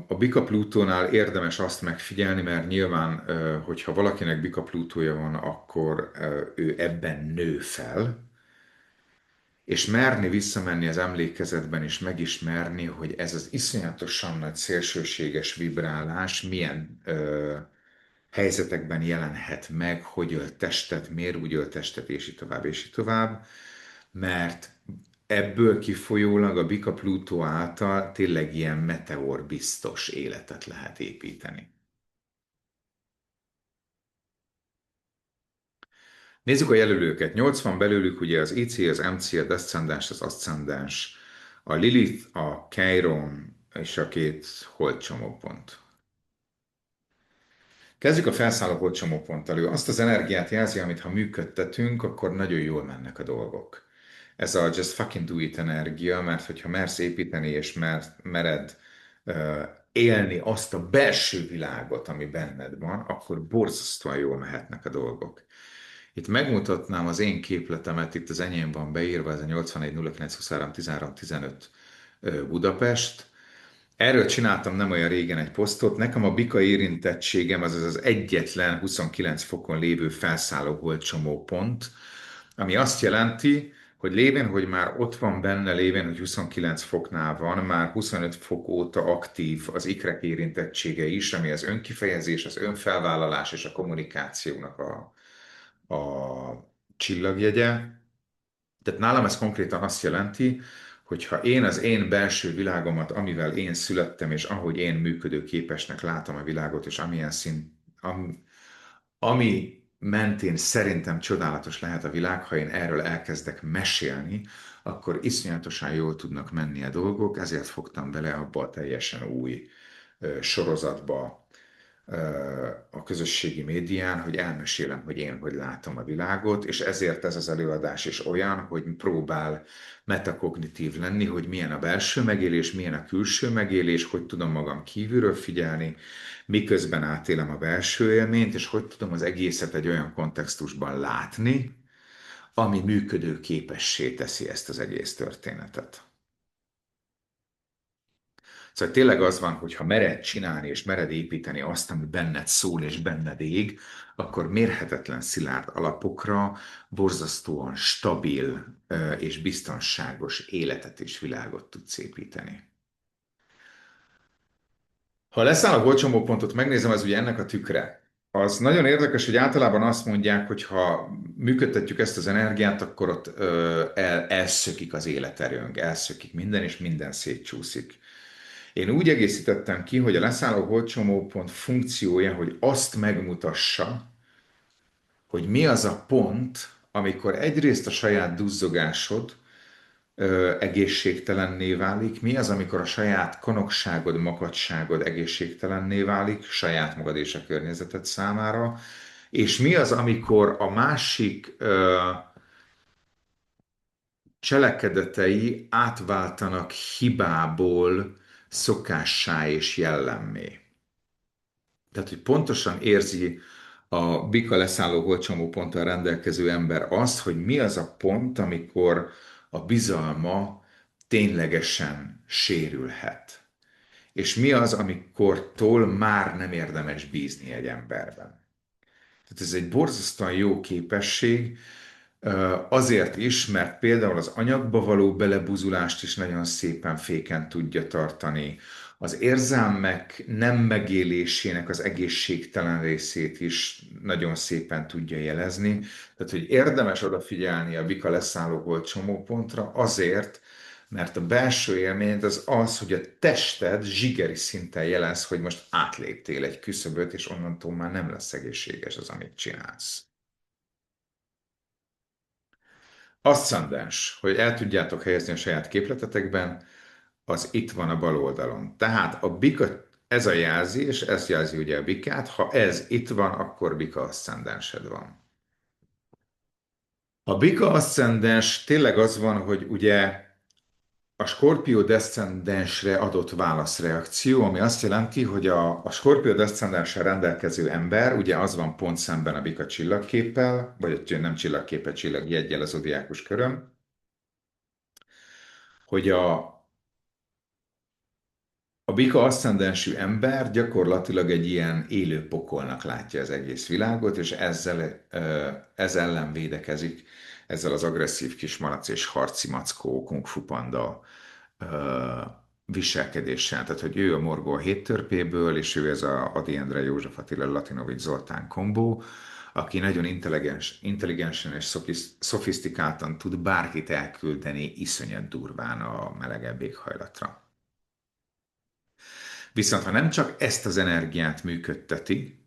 a Bika Plutónál érdemes azt megfigyelni, mert nyilván, hogyha valakinek Bika Plutója van, akkor ő ebben nő fel, és merni visszamenni az emlékezetben, és megismerni, hogy ez az iszonyatosan nagy szélsőséges vibrálás milyen helyzetekben jelenhet meg, hogy ölt testet, miért úgy ölt testet, és így tovább, és így tovább, mert ebből kifolyólag a Bika Plutó által tényleg ilyen meteor biztos életet lehet építeni. Nézzük a jelölőket. 80 belőlük ugye az IC, az MC, a Descendens, az Ascendens, a Lilith, a Chiron és a két holdcsomópont. Kezdjük a felszálló holdcsomóponttal. Ő azt az energiát jelzi, amit ha működtetünk, akkor nagyon jól mennek a dolgok. Ez a just fucking do it energia, mert hogyha mersz építeni és mered élni azt a belső világot, ami benned van, akkor borzasztóan jól mehetnek a dolgok. Itt megmutatnám az én képletemet, itt az enyém van beírva, ez a 81 09 23 13 15 Budapest. Erről csináltam nem olyan régen egy posztot. Nekem a bika érintettségem az egyetlen 29 fokon lévő felszálló holdcsomó pont, ami azt jelenti, hogy lévén, hogy már ott van benne, lévén, hogy 29 foknál van, már 25 fok óta aktív az ikrek érintettsége is, ami az önkifejezés, az önfelvállalás és a kommunikációnak a csillagjegye. Tehát nálam ez konkrétan azt jelenti, hogy ha én az én belső világomat, amivel én születtem, és ahogy én működőképesnek látom a világot, és amilyen ami mentén szerintem csodálatos lehet a világ, ha én erről elkezdek mesélni, akkor iszonyatosan jól tudnak menni a dolgok, ezért fogtam bele abba a teljesen új sorozatba, a közösségi médián, hogy elmesélem, hogy én hogy látom a világot, és ezért ez az előadás is olyan, hogy próbál metakognitív lenni, hogy milyen a belső megélés, milyen a külső megélés, hogy tudom magam kívülről figyelni, miközben átélem a belső élményt, és hogy tudom az egészet egy olyan kontextusban látni, ami működő képessé teszi ezt az egész történetet. Szóval tényleg az van, hogy ha mered csinálni és mered építeni azt, ami benned szól és benned ég, akkor mérhetetlen szilárd alapokra borzasztóan stabil és biztonságos életet és világot tudsz építeni. Ha leszáll a golcsomópontot, megnézem, az ugye ennek a tükre. Az nagyon érdekes, hogy általában azt mondják, hogy ha működtetjük ezt az energiát, akkor ott elszökik az életerőnk, elszökik minden, és minden szétcsúszik. Én úgy egészítettem ki, hogy a leszálló holdcsomópont funkciója, hogy azt megmutassa, hogy mi az a pont, amikor egyrészt a saját duzzogásod egészségtelenné válik, mi az, amikor a saját konokságod, makacságod egészségtelenné válik, saját magad és a környezeted számára, és mi az, amikor a másik cselekedetei átváltanak hibából szokássá és jellemmé. Tehát, hogy pontosan érzi a bika leszálló holcsomóponttal rendelkező ember azt, hogy mi az a pont, amikor a bizalma ténylegesen sérülhet. és mi az, amikortól már nem érdemes bízni egy emberben. Tehát ez egy borzasztóan jó képesség, azért is, mert például az anyagba való belebuzulást is nagyon szépen féken tudja tartani. Az érzelmek nem megélésének az egészségtelen részét is nagyon szépen tudja jelezni. Tehát, hogy érdemes odafigyelni a bika leszállóból csomópontra azért, mert a belső élmény az az, hogy a tested zsigeri szinten jelez, hogy most átléptél egy küszöböt, és onnantól már nem lesz egészséges az, amit csinálsz. Aszcendens, hogy el tudjátok helyezni a saját képletetekben, az itt van a bal oldalon. Tehát a bika, ez a jelzi, és ez jelzi ugye a bikát, ha ez itt van, akkor bika aszcendensed van. A bika aszcendens tényleg az van, hogy ugye a Skorpió deszcendensre adott válaszreakció, ami azt jelenti, hogy a Skorpió deszcendenssel rendelkező ember, ugye az van pont szemben a bika csillagképpel, vagy nem csillagképpel, csillagjeggyel az zodiákus köröm, hogy a bika aszcendensű ember gyakorlatilag egy ilyen élő pokolnak látja az egész világot, és ez ellen védekezik, ezzel az agresszív kismalac és harci mackó kung fu panda viselkedéssel. Tehát, hogy ő a Morgó a hét törpéből, és ő ez a Ady Endre József Attila Latinovics Zoltán kombó, aki nagyon intelligensen és szofisztikáltan tud bárkit elküldeni iszonyat durván a melegebb éghajlatra. Viszont ha nem csak ezt az energiát működteti,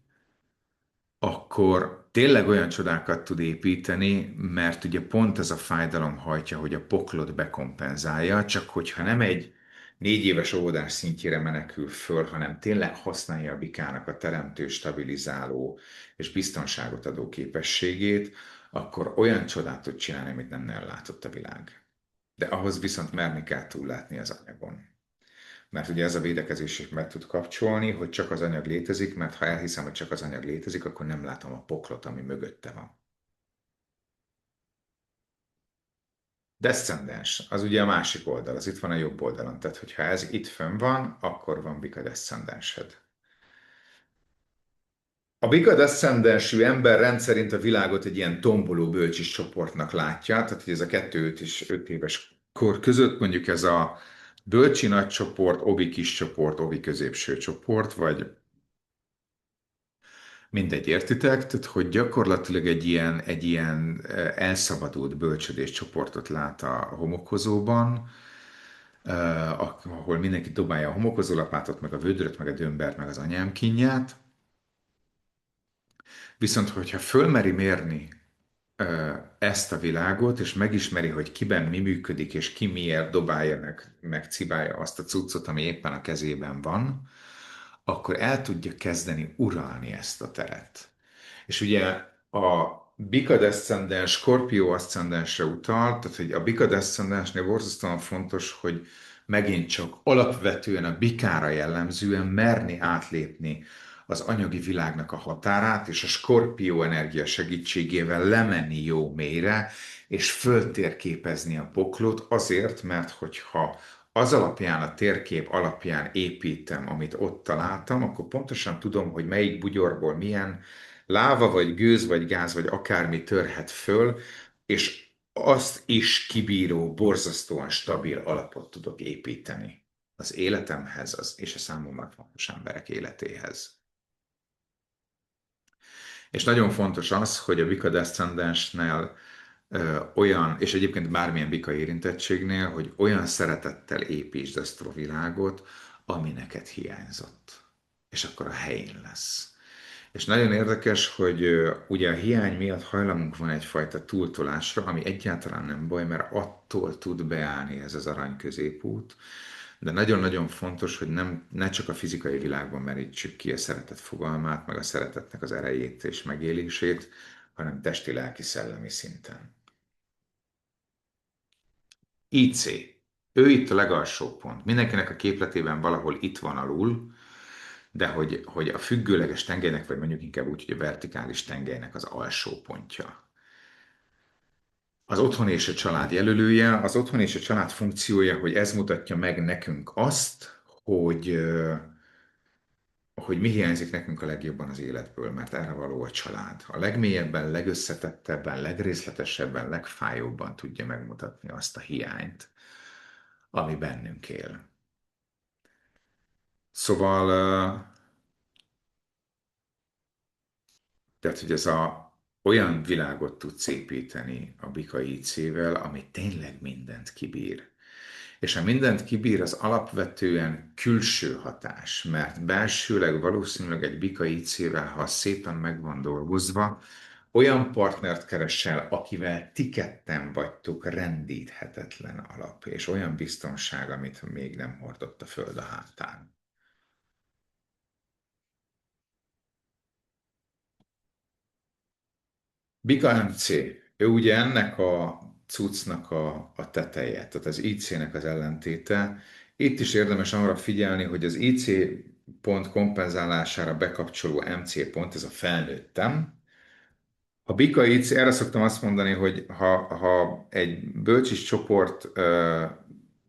akkor tényleg olyan csodákat tud építeni, mert ugye pont ez a fájdalom hajtja, hogy a poklot bekompenzálja, csak hogyha nem egy 4 éves óvodás szintjére menekül föl, hanem tényleg használja a bikának a teremtő, stabilizáló és biztonságot adó képességét, akkor olyan csodát tud csinálni, amit nem nagyon látott a világ. De ahhoz viszont merni kell túllátni az anyagon. Mert ugye ez a védekezés is meg tud kapcsolni, hogy csak az anyag létezik, mert ha elhiszem, hogy csak az anyag létezik, akkor nem látom a poklot, ami mögötte van. Descendens, az ugye a másik oldal, az itt van a jobb oldalon. Tehát, hogyha ez itt fönn van, akkor van bika descendensed. A bika descendensű ember rendszerint a világot egy ilyen tomboló bölcsis csoportnak látja, tehát hogy ez a 2-5 éves kor között mondjuk ez a bölcsi nagy csoport, ovi kis csoport, ovi középső csoport, vagy mindegy, értitek? Tehát, hogy gyakorlatilag egy ilyen elszabadult bölcsödés csoportot lát a homokozóban, ahol mindenki dobálja a homokozólapátot, meg a vödröt, meg a dömbert, meg az anyám kínját. Viszont, hogyha fölmeri mérni ezt a világot, és megismeri, hogy kiben mi működik, és ki miért dobálja meg cibálja azt a cuccot, ami éppen a kezében van, akkor el tudja kezdeni uralni ezt a teret. És ugye a Bika descendens Skorpió aszcendensre utal, tehát hogy a Bika descendensnél borzasztóan fontos, hogy megint csak alapvetően a bikára jellemzően merni átlépni az anyagi világnak a határát, és a Skorpió energia segítségével lemenni jó mélyre, és föltérképezni a poklot azért, mert hogyha az alapján, a térkép alapján építem, amit ott találtam, akkor pontosan tudom, hogy melyik bugyorból milyen láva, vagy gőz, vagy gáz, vagy akármi törhet föl, és azt is kibíró, borzasztóan stabil alapot tudok építeni az életemhez és a számomra fontos emberek életéhez. És nagyon fontos az, hogy a Vika Descendensnél olyan, és egyébként bármilyen bika érintettségnél, hogy olyan szeretettel építsd ezt a világot, ami neked hiányzott. És akkor a helyén lesz. És nagyon érdekes, hogy ugye a hiány miatt hajlamunk van egyfajta túltolásra, ami egyáltalán nem baj, mert attól tud beállni ez az arany középút, de nagyon-nagyon fontos, hogy ne csak a fizikai világban merítsük ki a szeretet fogalmát, meg a szeretetnek az erejét és megélését, hanem testi, lelki, szellemi szinten. IC. Ő itt a legalsó pont. Mindenkinek a képletében valahol itt van alul, de hogy a függőleges tengelynek, vagy mondjuk inkább úgy, hogy a vertikális tengelynek az alsó pontja. Az otthon és a család jelölője, az otthon és a család funkciója, hogy ez mutatja meg nekünk azt, hogy, hogy mi hiányzik nekünk a legjobban az életből, mert erre való a család. A legmélyebben, legösszetettebben, legrészletesebben, legfájóbban tudja megmutatni azt a hiányt, ami bennünk él. Szóval, tehát, hogy olyan világot tudsz építeni a Bika IC-vel, ami tényleg mindent kibír. És a mindent kibír, az alapvetően külső hatás, mert belsőleg valószínűleg egy Bika IC-vel, ha szépen meg van dolgozva, olyan partnert keresel, akivel ti ketten vagytok rendíthetetlen alap, és olyan biztonság, amit még nem hordott a föld a hátán. Bika MC, ő ugye ennek a cuccnak a teteje, tehát az IC-nek az ellentéte. Itt is érdemes arra figyelni, hogy az IC pont kompenzálására bekapcsoló MC pont, ez a felnőttem. A Bika IC, erre szoktam azt mondani, hogy ha egy bölcsis csoport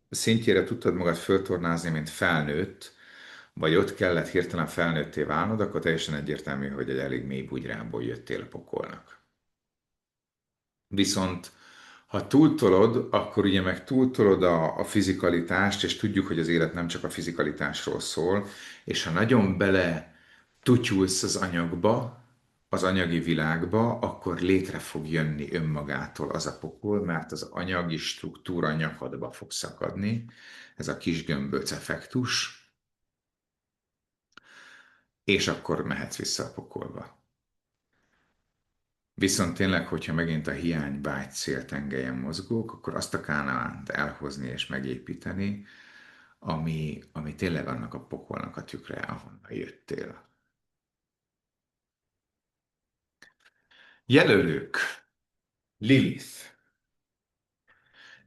szintjére tudtad magad föltornázni, mint felnőtt, vagy ott kellett hirtelen felnőtté válnod, akkor teljesen egyértelmű, hogy egy elég mély bugyrából jöttél a pokolnak. Viszont ha túltolod, akkor ugye meg túltolod a fizikalitást, és tudjuk, hogy az élet nem csak a fizikalitásról szól, és ha nagyon bele tutyulsz az anyagba, az anyagi világba, akkor létre fog jönni önmagától az a pokol, mert az anyagi struktúra nyakadba fog szakadni, ez a kis gömböc effektus, és akkor mehetsz vissza a pokolba. Viszont tényleg, hogyha megint a hiány vágy cél tengelyen mozgók, akkor azt a Kánaánt elhozni és megépíteni, ami tényleg annak a pokolnak a tükre, ahonnan jöttél. Jelölők. Lilith.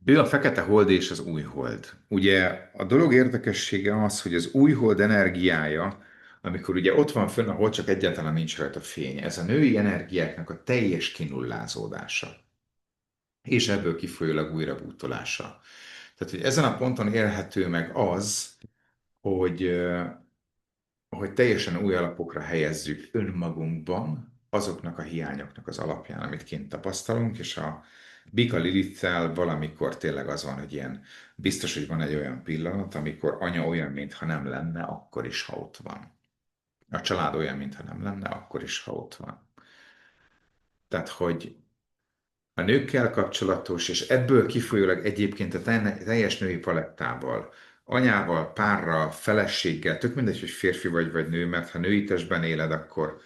Ő a fekete hold és az új hold. Ugye a dolog érdekessége az, hogy az új hold energiája, amikor ugye ott van fönn, ahol csak egyáltalán nincs rajta fény, ez a női energiáknak a teljes kinullázódása, és ebből kifolyólag újrabútolása. Tehát, hogy ezen a ponton élhető meg az, hogy, hogy teljesen új alapokra helyezzük önmagunkban azoknak a hiányoknak az alapján, amit kint tapasztalunk, és a Bika Lilittel valamikor tényleg az van, hogy ilyen biztos, hogy van egy olyan pillanat, amikor anya olyan, mintha nem lenne, akkor is, ha ott van. A család olyan, mintha nem lenne, akkor is, ha ott van. Tehát, hogy a nőkkel kapcsolatos, és ebből kifolyólag egyébként a teljes női palettával, anyával, párral, feleséggel, tök mindegy, hogy férfi vagy nő, mert ha női testben éled, akkor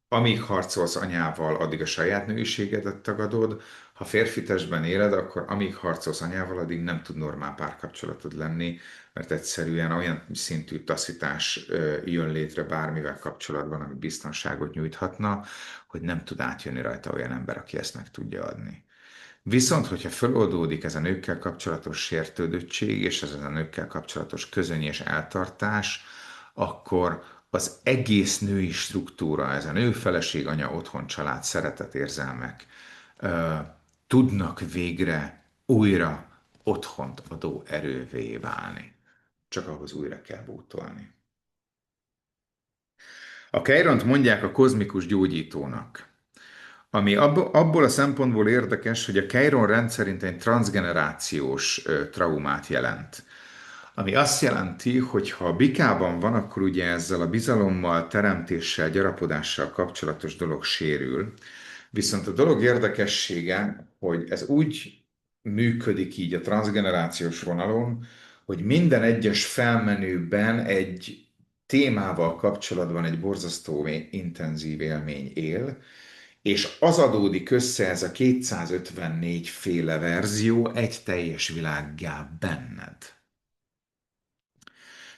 amíg harcolsz anyával, addig a saját nőiségedet tagadod, ha férfi testben éled, akkor amíg harcolsz anyával, addig nem tud normál párkapcsolatod lenni, mert egyszerűen olyan szintű taszítás jön létre bármivel kapcsolatban, ami biztonságot nyújthatna, hogy nem tud átjönni rajta olyan ember, aki ezt meg tudja adni. Viszont, hogyha feloldódik ez a nőkkel kapcsolatos sértődöttség, és ez a nőkkel kapcsolatos közöny és eltartás, akkor az egész női struktúra, ez a nő, feleség, anya, otthon, család, szeretet, érzelmek tudnak végre újra otthont adó erővé válni. Csak ahhoz újra kell bútolni. A Keiront mondják a kozmikus gyógyítónak. Ami abból a szempontból érdekes, hogy a Chiron rendszerint egy transgenerációs traumát jelent. Ami azt jelenti, hogy ha a bikában van, akkor ugye ezzel a bizalommal, teremtéssel, gyarapodással kapcsolatos dolog sérül. Viszont a dolog érdekessége, hogy ez úgy működik így a transgenerációs vonalon, hogy minden egyes felmenőben egy témával kapcsolatban egy borzasztó intenzív élmény él, és az adódik össze, ez a 254 féle verzió egy teljes világgá benned.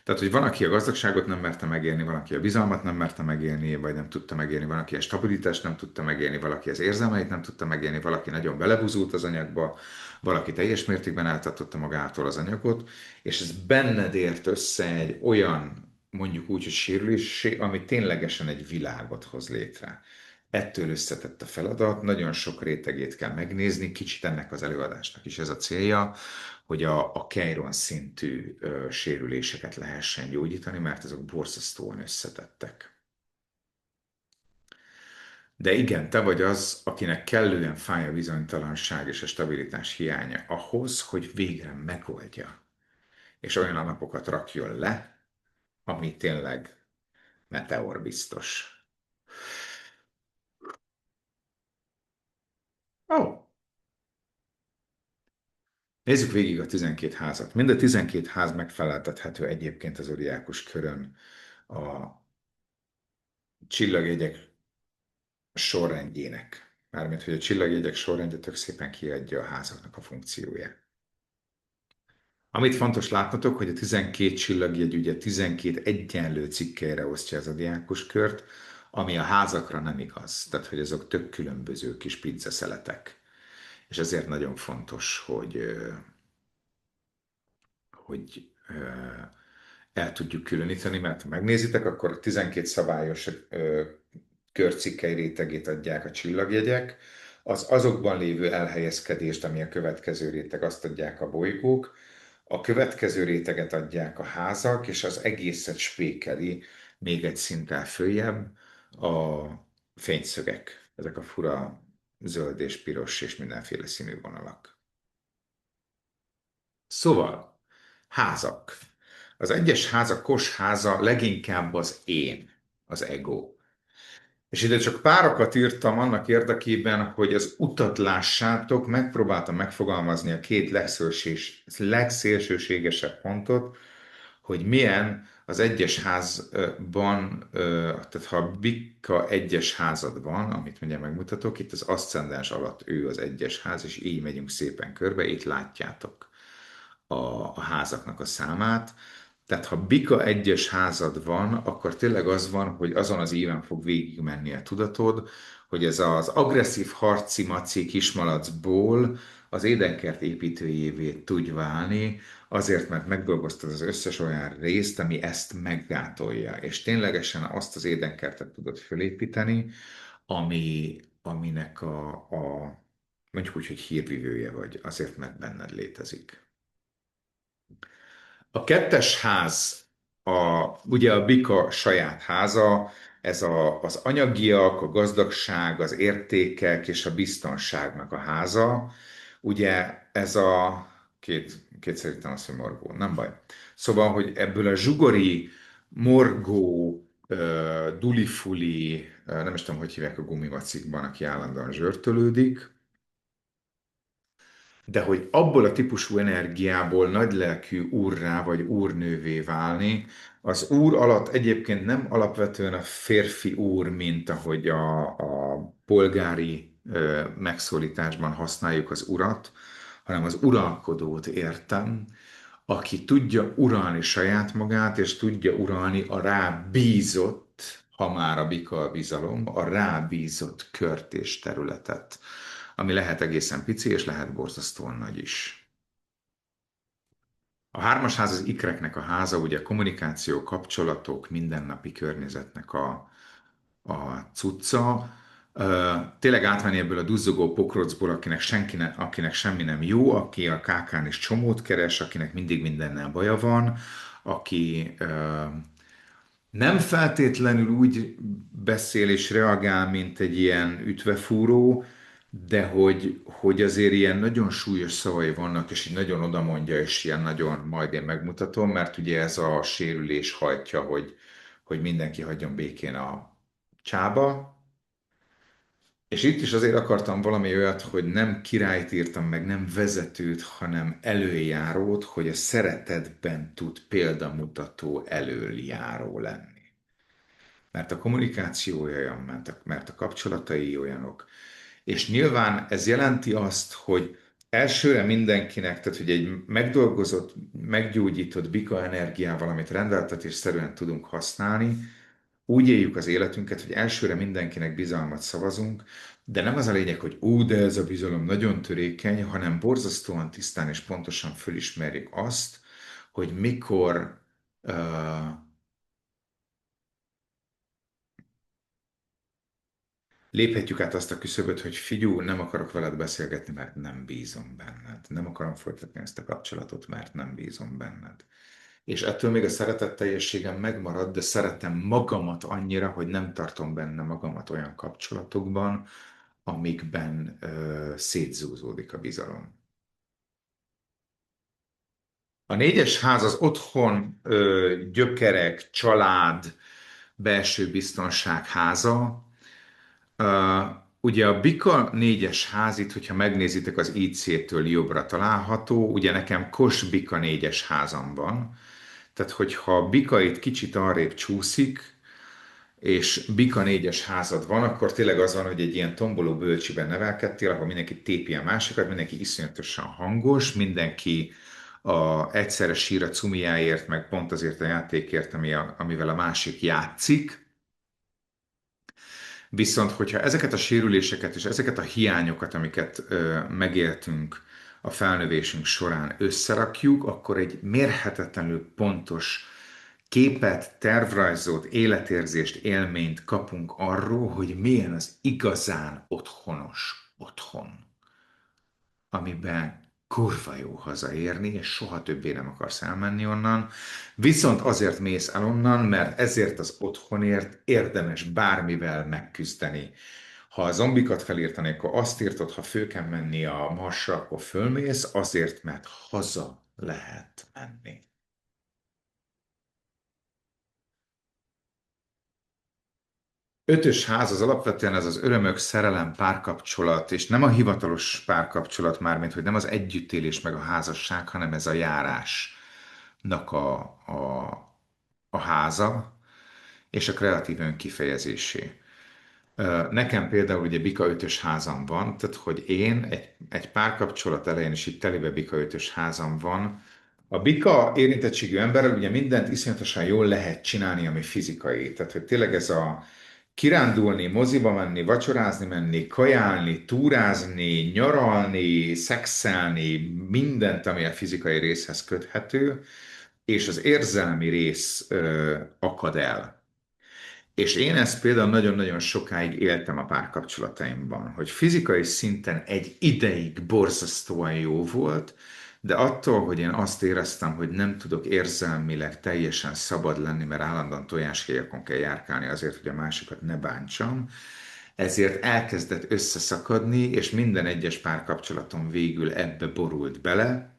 Tehát, hogy van, aki a gazdagságot nem merte megélni, van, aki a bizalmat nem merte megélni, vagy nem tudta megélni, van, aki a stabilitást nem tudta megélni, valaki az érzelmeit nem tudta megélni, valaki nagyon belebuzult az anyagba, valaki teljes mértékben eltartotta magától az anyagot, és ez benned ért össze egy olyan, mondjuk úgy, hogy sérülésé, ami ténylegesen egy világot hoz létre. Ettől összetett a feladat, nagyon sok rétegét kell megnézni, kicsit ennek az előadásnak is ez a célja, hogy a Keyron szintű sérüléseket lehessen gyógyítani, mert azok borzasztóan összetettek. De igen, te vagy az, akinek kellően fáj a bizonytalanság és a stabilitás hiánya ahhoz, hogy végre megoldja, és olyan alapokat rakjon le, ami tényleg meteorbiztos. Ó, nézzük végig a 12 házat. Mind a 12 ház megfeleltethető egyébként az zodiákus körön a csillagjegyek sorrendjének. Mármint, hogy a csillagjegyek sorrendje tök szépen kiadja a házaknak a funkcióját. Amit fontos látnotok, hogy a 12 csillagjegy ugye 12 egyenlő cikkeire osztja az zodiákus kört, ami a házakra nem igaz. Tehát, hogy azok tök különböző kis pizzaszeletek. És ezért nagyon fontos, hogy el tudjuk különíteni, mert ha megnézitek, akkor a 12 szabályos körcikkei rétegét adják a csillagjegyek, az azokban lévő elhelyezkedést, ami a következő réteg, azt adják a bolygók, a következő réteget adják a házak, és az egészet spékeli még egy szinttel följebb a fényszögek. Ezek a fura zöld és piros és mindenféle színű vonalak. Szóval, házak. Az egyes házak kosháza leginkább az én, az ego. És ide csak párakat írtam annak érdekében, hogy az utat lássátok, megpróbáltam megfogalmazni a két legszélsőségesebb pontot, hogy milyen az egyes házban, tehát ha Bika egyes házad van, amit mindjárt megmutatok, itt az aszcendens alatt ő az egyes ház, és így megyünk szépen körbe, itt látjátok a házaknak a számát. Tehát ha Bika egyes házad van, akkor tényleg az van, hogy azon az éven fog végigmenni a tudatod, hogy ez az agresszív harci maci kismalacból az édenkert építőjévé tudj válni, azért, mert megdolgoztad az összes olyan részt, ami ezt meggátolja, és ténylegesen azt az édenkertet tudod fölépíteni, aminek mondjuk úgy, hogy hírvivője vagy, azért, mert benned létezik. A kettes ház, ugye a bika saját háza, ez az anyagiak, a gazdagság, az értékek és a biztonságnak a háza. Ugye ez kétszer írtam azt, hogy morgó, nem baj. Szóval, hogy ebből a zsugori, morgó, dulifuli, nem is tudom, hogy hívják a gumivacikban, aki állandóan zsörtölődik, de hogy abból a típusú energiából nagylelkű úrrá vagy úrnővé válni, az úr alatt egyébként nem alapvetően a férfi úr, mint ahogy a polgári megszólításban használjuk az urat, hanem az uralkodót értem, aki tudja uralni saját magát, és tudja uralni a rábízott, ha már a bika a bizalom, a rábízott kört és területet, ami lehet egészen pici, és lehet borzasztóan nagy is. A hármas ház az ikreknek a háza, ugye kommunikáció, kapcsolatok, mindennapi környezetnek a cucca. Tényleg átvenni ebből a duzzogó pokrocból, akinek semmi nem jó, aki a kákán is csomót keres, akinek mindig mindennel baja van, aki nem feltétlenül úgy beszél és reagál, mint egy ilyen ütvefúró, de hogy azért ilyen nagyon súlyos szavai vannak, és így nagyon odamondja, és ilyen nagyon majd én megmutatom, mert ugye ez a sérülés hajtja, hogy mindenki hagyjon békén a csába. És itt is azért akartam valami olyat, hogy nem királyt írtam meg, nem vezetőt, hanem előjárót, hogy a szeretetben tud példamutató előjáró lenni. Mert a kommunikációja olyan, mert a kapcsolatai olyanok. És nyilván ez jelenti azt, hogy elsőre mindenkinek, tehát hogy egy megdolgozott, meggyógyított bika energiával, amit rendeltetésszerűen tudunk használni, úgy éljük az életünket, hogy elsőre mindenkinek bizalmat szavazunk, de nem az a lényeg, hogy de ez a bizalom nagyon törékeny, hanem borzasztóan tisztán és pontosan fölismerjük azt, hogy mikor léphetjük át azt a küszöböt, hogy figyú, nem akarok veled beszélgetni, mert nem bízom benned. Nem akarom folytatni ezt a kapcsolatot, mert nem bízom benned. És ettől még a szeretetteljességem megmarad, de szeretem magamat annyira, hogy nem tartom benne magamat olyan kapcsolatokban, amikben szétzúzódik a bizalom. A négyes ház az otthon, gyökerek, család, belső biztonság háza. Ugye a Bika négyes ház itt, hogyha megnézitek, az IC-től jobbra található. Ugye nekem Kos Bika négyes házam van. Tehát, hogyha a Bika itt kicsit arrébb csúszik, és Bika négyes házad van, akkor tényleg az van, hogy egy ilyen tomboló bölcsiben nevelkedtél, ahol mindenki tépi a másikat, mindenki iszonyatosan hangos, mindenki egyszerre sír a cumiáért, meg pont azért a játékért, amivel a másik játszik. Viszont, hogyha ezeket a sérüléseket és ezeket a hiányokat, amiket megéltünk a felnövésünk során összerakjuk, akkor egy mérhetetlenül pontos képet, tervrajzot, életérzést, élményt kapunk arról, hogy milyen az igazán otthonos otthon, amiben kurva jó hazaérni, és soha többé nem akarsz elmenni onnan. Viszont azért mész el onnan, mert ezért az otthonért érdemes bármivel megküzdeni. Ha a zombikat felírtani, akkor azt írtod, ha fő kell menni a Marsra, akkor fölmész, azért, mert haza lehet menni. Ötös ház az alapvetően ez az örömök, szerelem, párkapcsolat, és nem a hivatalos párkapcsolat mármint, hogy nem az együttélés meg a házasság, hanem ez a járásnak a háza, és a kreatív önkifejezésé. Nekem például ugye Bika ötös házam van, tehát hogy én egy párkapcsolat elején is itt telébe Bika ötös házam van. A Bika érintettségű emberrel ugye mindent iszonyatosan jól lehet csinálni, ami fizikai. Tehát, hogy tényleg ez a kirándulni, moziba menni, vacsorázni menni, kajálni, túrázni, nyaralni, szexelni, mindent, ami a fizikai részhez köthető, és az érzelmi rész akad el. És én ezt például nagyon-nagyon sokáig éltem a párkapcsolataimban, hogy fizikai szinten egy ideig borzasztóan jó volt, de attól, hogy én azt éreztem, hogy nem tudok érzelmileg teljesen szabad lenni, mert állandóan tojáshéjakon kell járkálni azért, hogy a másikat ne bántsam, ezért elkezdett összeszakadni, és minden egyes párkapcsolatom végül ebbe borult bele,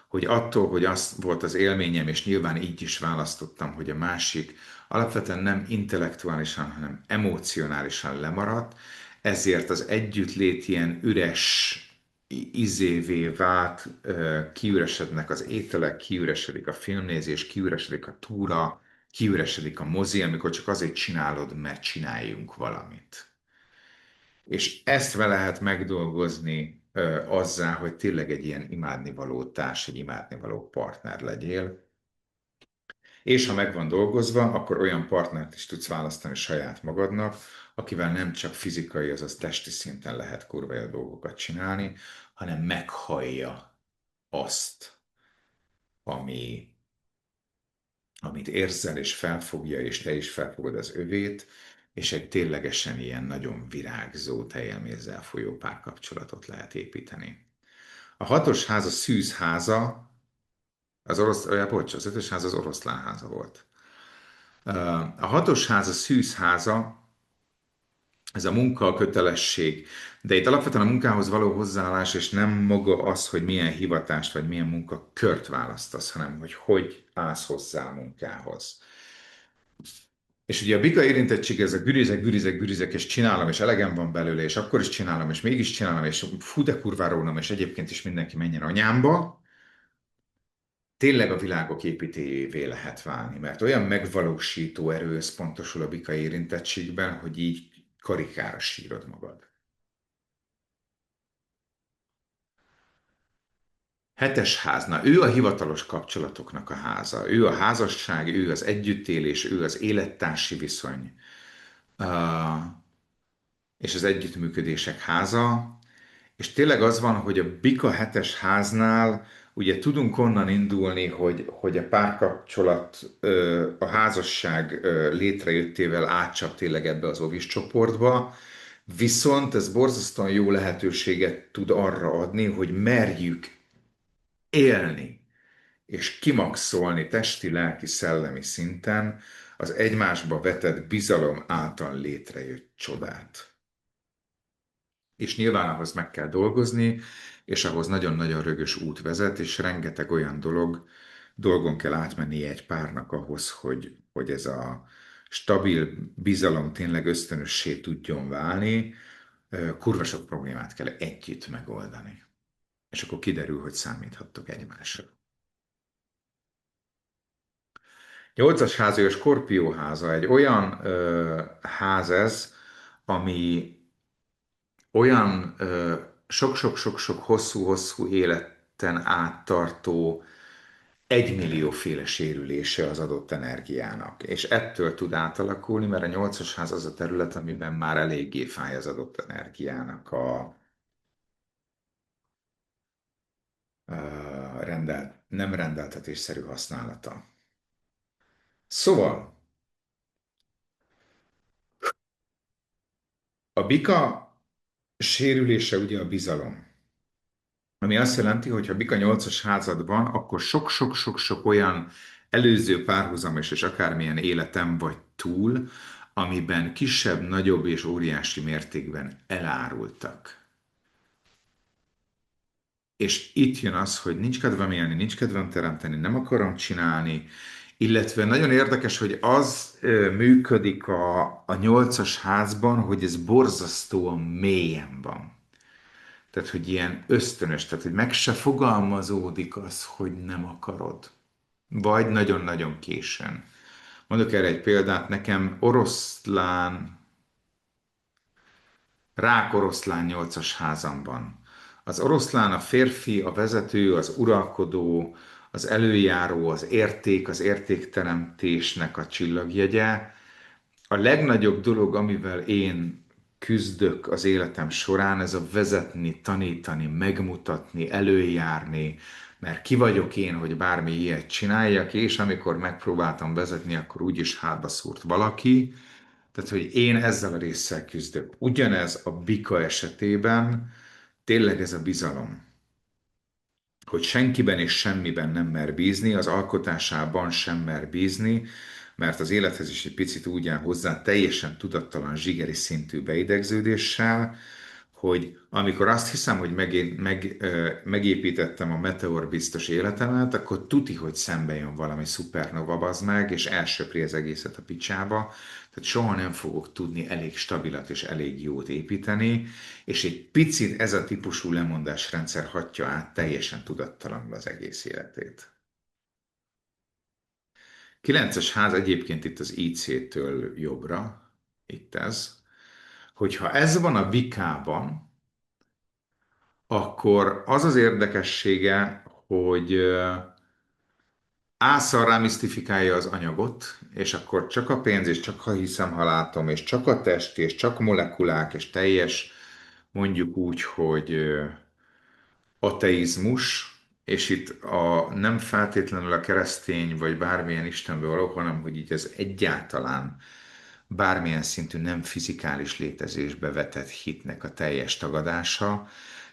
hogy attól, hogy az volt az élményem, és nyilván így is választottam, hogy a másik alapvetően nem intellektuálisan, hanem emocionálisan lemaradt, ezért az együttlét ilyen üres izévé vált, kiüresednek az ételek, kiüresedik a filmnézés, kiüresedik a túra, kiüresedik a mozi, amikor csak azért csinálod, mert csináljunk valamit. És ezt vele lehet megdolgozni azzá, hogy tényleg egy ilyen imádnivaló társ, egy imádnivaló partner legyél. És ha meg van dolgozva, akkor olyan partnert is tudsz választani saját magadnak, akivel nem csak fizikai, azaz testi szinten lehet kurva jó dolgokat csinálni, hanem meghallja azt, ami, amit érzel, és felfogja, és te is felfogod az övét, és egy ténylegesen ilyen nagyon virágzó, teljelmézzel folyó párkapcsolatot lehet építeni. A hatos ház a szűz háza, az ötös ház az oroszlán háza volt. A hatos ház a szűz háza, ez a munka, a kötelesség, de itt alapvetően a munkához való hozzáállás, és nem maga az, hogy milyen hivatást vagy milyen munkakört választasz, hanem hogy állsz hozzá a munkához. És ugye a bika érintettség, ez a gürizek, gürizek, gürizek, és csinálom, és elegem van belőle, és akkor is csinálom, és mégis csinálom, és fú de kurvára unom, és egyébként is mindenki menjen anyámba, tényleg a világok építévé lehet válni, mert olyan megvalósító erő összpontosul a bika érintettségben, hogy így karikára sírod magad. Hetes ház, na ő a hivatalos kapcsolatoknak a háza. Ő a házasság, ő az együttélés, ő az élettársi viszony, és az együttműködések háza. És tényleg az van, hogy a Bika hetes háznál Ugye tudunk onnan indulni, hogy a párkapcsolat, a házasság létrejöttével átcsap tényleg ebbe az ovis csoportba, viszont ez borzasztóan jó lehetőséget tud arra adni, hogy merjük élni és kimaxolni testi, lelki, szellemi szinten az egymásba vetett bizalom által létrejött csodát. És nyilván ahhoz meg kell dolgozni, és ahhoz nagyon-nagyon rögös út vezet, és rengeteg olyan dolgon kell átmennie egy párnak ahhoz, hogy ez a stabil bizalom tényleg ösztönössé tudjon válni, kurva sok problémát kell együtt megoldani. És akkor kiderül, hogy számíthattok egymásra. Nyolcas háza, a Skorpió háza egy olyan ház ez, ami olyan sok-sok-sok-sok hosszú-hosszú életen áttartó egymillióféle sérülése az adott energiának. És ettől tud átalakulni, mert a nyolcas ház az a terület, amiben már eléggé fáj az adott energiának nem rendeltetésszerű használata. Szóval, a bika sérülése ugye a bizalom. Ami azt jelenti, hogy ha Bika 8-as házad van, akkor sok-sok-sok-sok olyan előző párhuzamos és akármilyen életem vagy túl, amiben kisebb, nagyobb és óriási mértékben elárultak. És itt jön az, hogy nincs kedvem élni, nincs kedvem teremteni, nem akarom csinálni, illetve nagyon érdekes, hogy az működik a 8-as házban, hogy ez borzasztóan mélyen van. Tehát, hogy ilyen ösztönös, tehát, hogy meg se fogalmazódik az, hogy nem akarod. Vagy nagyon-nagyon későn. Mondok erre egy példát, nekem rák-oroszlán 8-as házamban. Az oroszlán a férfi, a vezető, az uralkodó, az előjáró, az értékteremtésnek a csillagjegye, a legnagyobb dolog, amivel én küzdök az életem során, ez a vezetni, tanítani, megmutatni, előjárni, mert ki vagyok én, hogy bármi ilyet csináljak, és amikor megpróbáltam vezetni, akkor úgyis hátba szúrt valaki. Tehát, hogy én ezzel a résszel küzdök. Ugyanez a bika esetében tényleg ez a bizalom, hogy senkiben és semmiben nem mer bízni, az alkotásában sem mer bízni, mert az élethez is egy picit úgy áll hozzá, teljesen tudattalan zsigeri szintű beidegződéssel, hogy amikor azt hiszem, hogy megépítettem a meteor biztos életemet, akkor tuti, hogy szembe jön valami szupernova, bazd meg, és elsöpri az egészet a picsába. Tehát soha nem fogok tudni elég stabilat és elég jót építeni, és egy picit ez a típusú lemondásrendszer hatja át teljesen tudattalanul az egész életét. 9-es ház egyébként itt az IC-től jobbra, itt ez, hogyha ez van a bikában, akkor az az érdekessége, hogy ászarrá misztifikálja az anyagot, és akkor csak a pénz, és csak ha hiszem, ha látom, és csak a test, és csak molekulák, és teljes, mondjuk úgy, hogy ateizmus, és itt nem feltétlenül a keresztény, vagy bármilyen Istenbe való, hanem hogy így ez egyáltalán bármilyen szintű nem fizikális létezésbe vetett hitnek a teljes tagadása,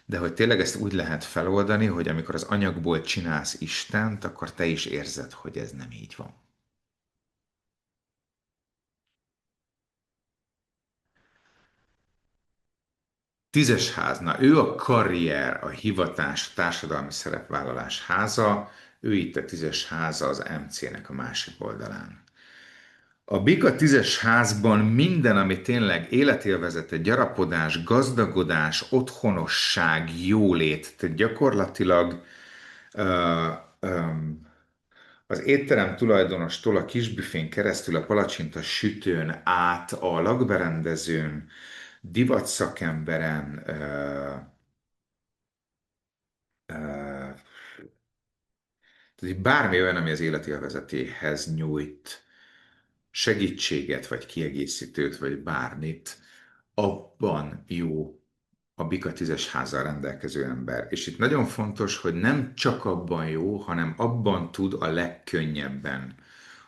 de hogy tényleg ezt úgy lehet feloldani, hogy amikor az anyagból csinálsz Istent, akkor te is érzed, hogy ez nem így van. Tízes ház, na ő a karrier, a hivatás, a társadalmi szerepvállalás háza, ő itt a tízes háza az MC-nek a másik oldalán. A Bika tízes házban minden, ami tényleg életélvezete, gyarapodás, gazdagodás, otthonosság, jólét, tehát gyakorlatilag uh, um, az étterem tulajdonostól a kisbüfén keresztül a palacsinta sütőn át a lakberendezőn, divatszakemberen, uh, tehát bármi olyan, ami az életélvezetéhez nyújt segítséget, vagy kiegészítőt, vagy bármit, abban jó a Bika tízes házzal rendelkező ember. És itt nagyon fontos, hogy nem csak abban jó, hanem abban tud a legkönnyebben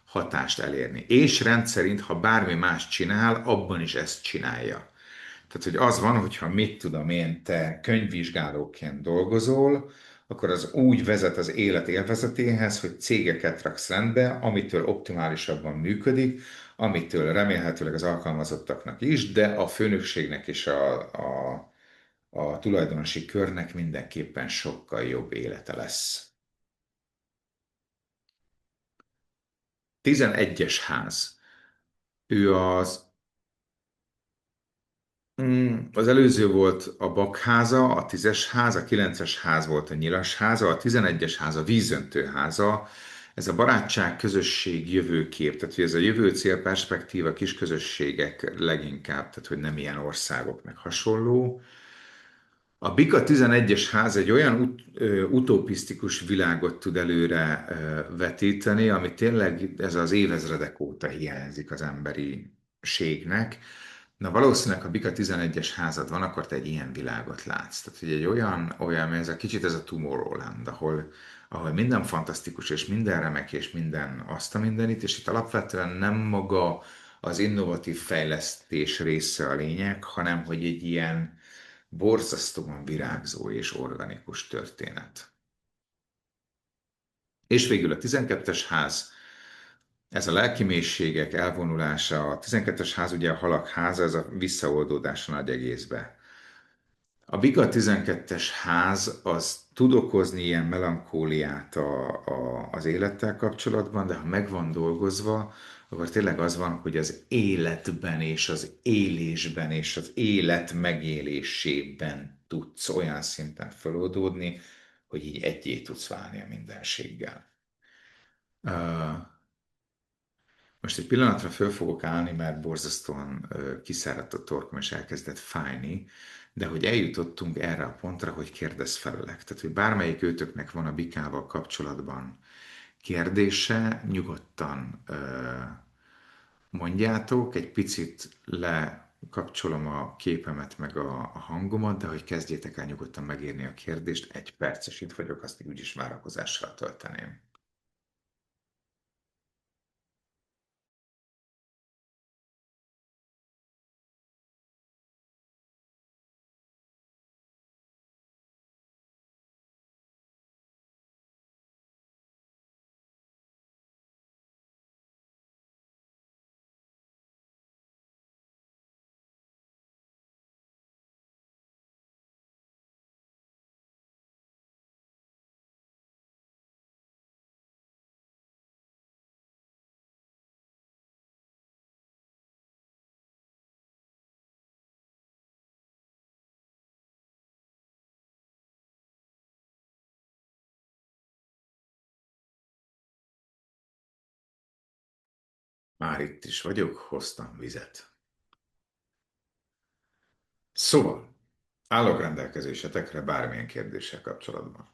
hatást elérni. És rendszerint, ha bármi más csinál, abban is ezt csinálja. Tehát, hogy az van, hogyha mit tudom én, te könyvvizsgálóként dolgozol, akkor az úgy vezet az élet élvezetéhez, hogy cégeket raksz rendbe, amitől optimálisabban működik, amitől remélhetőleg az alkalmazottaknak is, de a főnökségnek és a tulajdonosi körnek mindenképpen sokkal jobb élete lesz. 11-es ház. Ő az előző volt a bakháza, a 10-es ház, a 9-es ház volt a nyilas háza, a 11-es ház a vízöntő háza. Ez a barátság, közösség, jövőkép, tehát hogy ez a jövő célperspektíva kis közösségek leginkább, tehát hogy nem ilyen országok meg hasonló. A Bika 11-es ház egy olyan utopisztikus világot tud előre vetíteni, ami tényleg ez az évezredek óta hiányzik az emberiségnek. Na valószínűleg, ha Bika 11-es házad van, akkor te egy ilyen világot látsz. Tehát, hogy egy olyan, ez a kicsit ez a Tomorrowland, ahol minden fantasztikus, és minden remek, és minden azt a mindenit, és itt alapvetően nem maga az innovatív fejlesztés része a lényeg, hanem hogy egy ilyen borzasztóan virágzó és organikus történet. És végül a 12-es ház, ez a lelki mélységek elvonulása, a 12-es ház ugye a halak háza, ez a visszaoldódás a nagy egészbe. A Biga 12-es ház az tud okozni ilyen melankóliát az élettel kapcsolatban, de ha meg van dolgozva, akkor tényleg az van, hogy az életben és az élésben és az élet megélésében tudsz olyan szinten feloldódni, hogy így egyé tudsz válni a mindenséggel. Most egy pillanatra föl fogok állni, mert borzasztóan kiszáradt a torkom, és elkezdett fájni, de hogy eljutottunk erre a pontra, hogy kérdezz felőlek. Tehát, hogy bármelyik őtöknek van a bikával kapcsolatban kérdése, nyugodtan mondjátok, egy picit lekapcsolom a képemet meg a hangomat, de hogy kezdjétek el nyugodtan megírni a kérdést, 1 perc, és itt vagyok, azt úgyis várakozással tölteném. Már itt is vagyok, hoztam vizet. Szóval, állok rendelkezésetekre bármilyen kérdéssel kapcsolatban.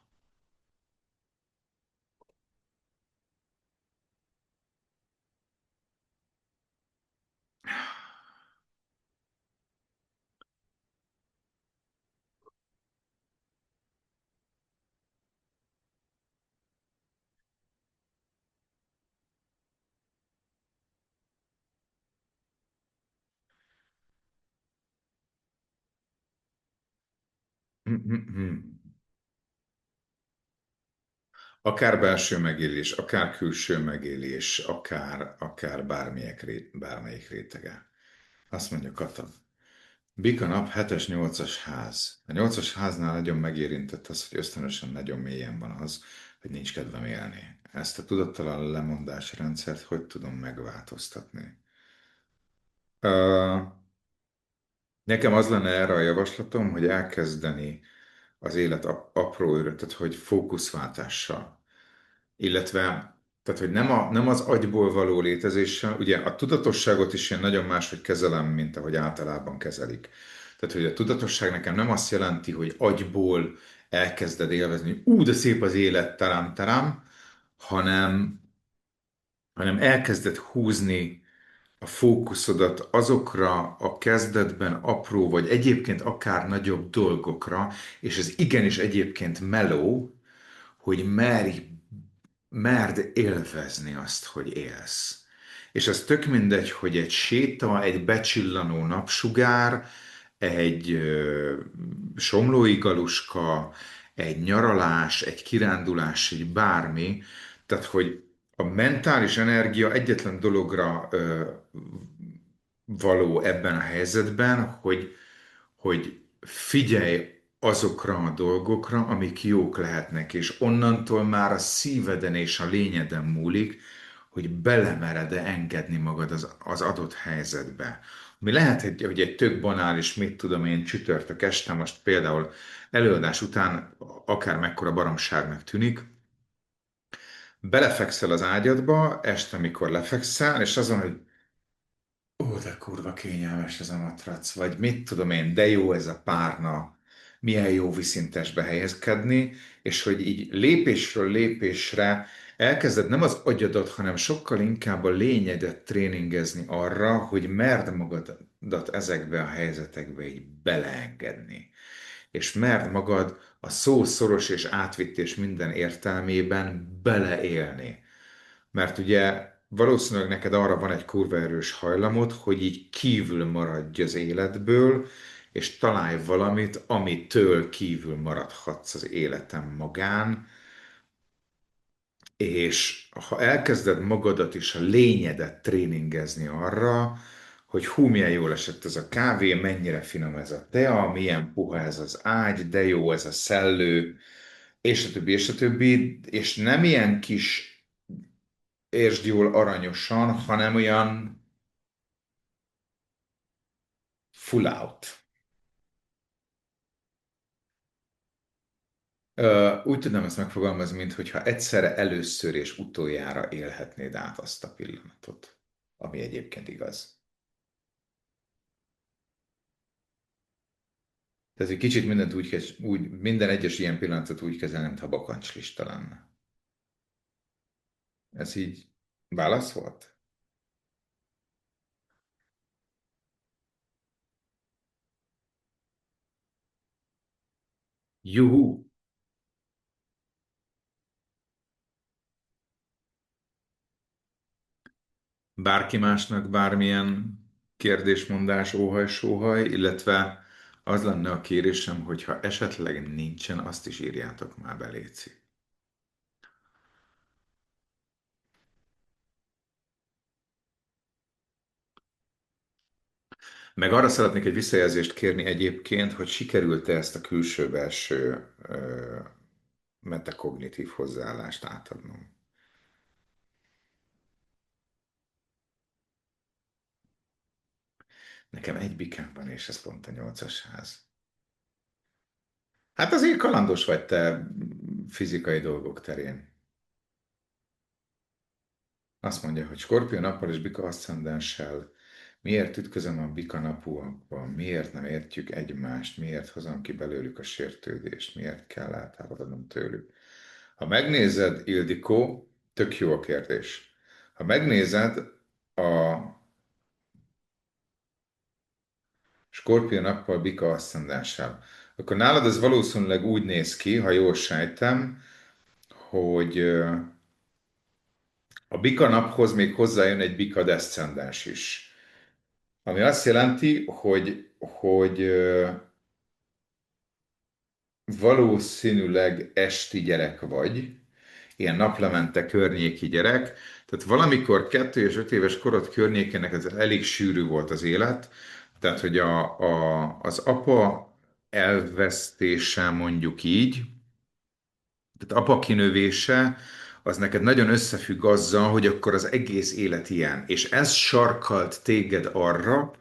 Akár belső megélés, akár külső megélés, akár bármelyik rétege. Azt mondja Kata. Bika nap 7-es, 8-as ház. A 8-as háznál nagyon megérintett az, hogy ösztönösen nagyon mélyen van az, hogy nincs kedvem élni. Ezt a tudattalan lemondási rendszert hogy tudom megváltoztatni? Uh, Nekem az lenne erre a javaslatom, hogy elkezdeni az élet apró tehát hogy fókuszváltással. Illetve, tehát hogy nem az agyból való létezéssel, ugye a tudatosságot is én nagyon máshogy kezelem, mint ahogy általában kezelik. Tehát, hogy a tudatosság nekem nem azt jelenti, hogy agyból elkezded élvezni, de szép az élet, terám, hanem elkezded húzni a fókuszodat azokra a kezdetben apró, vagy egyébként akár nagyobb dolgokra, és ez igenis egyébként meló, hogy merd élvezni azt, hogy élsz. És ez tök mindegy, hogy egy séta, egy becsillanó napsugár, egy somlói galuska, egy nyaralás, egy kirándulás, egy bármi. Tehát, hogy a mentális energia egyetlen dologra való ebben a helyzetben, hogy figyelj azokra a dolgokra, amik jók lehetnek, és onnantól már a szíveden és a lényeden múlik, hogy belemered-e engedni magad az adott helyzetbe. Mi lehet, hogy egy tök banális, mit tudom én, csütörtök este, most például előadás után akár mekkora baromságnak tűnik, belefekszel az ágyadba, este, mikor lefekszel, és azon, hogy ó, de kurva kényelmes ez a matrac, vagy mit tudom én, de jó ez a párna, milyen jó viszintesbe helyezkedni, és hogy így lépésről lépésre elkezded nem az agyadat, hanem sokkal inkább a lényedet tréningezni arra, hogy merd magadat ezekbe a helyzetekbe így beleengedni. És merd magad a szó szoros és átvitt és minden értelmében beleélni. Mert ugye valószínűleg neked arra van egy kurva erős hajlamod, hogy így kívül maradj az életből, és találj valamit, amitől kívül maradhatsz az életem magán, és ha elkezded magadat és a lényedet tréningezni arra, hogy hú, milyen jól esett ez a kávé, mennyire finom ez a tea, milyen puha ez az ágy, de jó ez a szellő, és a többi, és a többi, és nem ilyen kis értsd jól aranyosan, hanem olyan full out. Úgy tudom ezt megfogalmazni, mintha egyszerre először és utoljára élhetnéd át azt a pillanatot, ami egyébként igaz. Tehát egy kicsit mindent minden egyes ilyen pillanatot úgy kezelni, mintha bakancslista lenne. Ez így válasz volt? Juhu! Bárki másnak bármilyen kérdésmondás, óhaj-sóhaj, illetve az lenne a kérésem, hogyha esetleg nincsen, azt is írjátok már be, léci. Meg arra szeretnék egy visszajelzést kérni egyébként, hogy sikerült-e ezt a külső-belső metakognitív hozzáállást átadnom. Nekem egy bikám van, és ez pont a nyolcas ház. Hát azért kalandos vagy te fizikai dolgok terén. Azt mondja, hogy Skorpió nappal és Bika aszcendenssel miért ütközöm a Bika napúakba, miért nem értjük egymást, miért hozom ki belőlük a sértődést, miért kell eltávolodnom tőlük. Ha megnézed, Ildikó, tök jó a kérdés. Ha megnézed a Skorpió nappal Bika aszcendenssel, akkor nálad ez valószínűleg úgy néz ki, ha jól sejtem, hogy a Bika naphoz még hozzájön egy Bika deszcendens is. Ami azt jelenti, hogy valószínűleg esti gyerek vagy, ilyen naplemente környéki gyerek, tehát valamikor 2 és 5 éves korod környékének ez elég sűrű volt az élet, tehát hogy az apa elvesztése mondjuk így, tehát apa kinövése, az neked nagyon összefügg azzal, hogy akkor az egész élet ilyen. És ez sarkalt téged arra,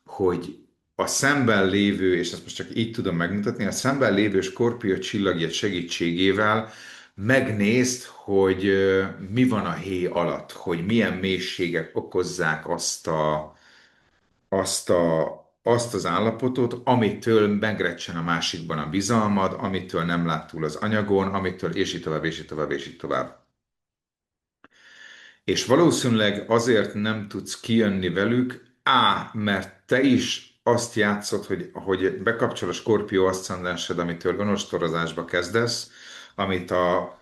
hogy a szemben lévő, és ezt most csak így tudom megmutatni, a szemben lévő Skorpió csillagjegy segítségével megnézd, hogy mi van a héj alatt, hogy milyen mélységek okozzák azt az állapotot, amitől megrecsen a másikban a bizalmad, amitől nem lát túl az anyagon, amitől és így tovább, és így tovább, és így tovább. És valószínűleg azért nem tudsz kijönni velük, mert te is azt játszod, hogy bekapcsol a Skorpió aszcendensed, amitől önostorozásba kezdesz, amit a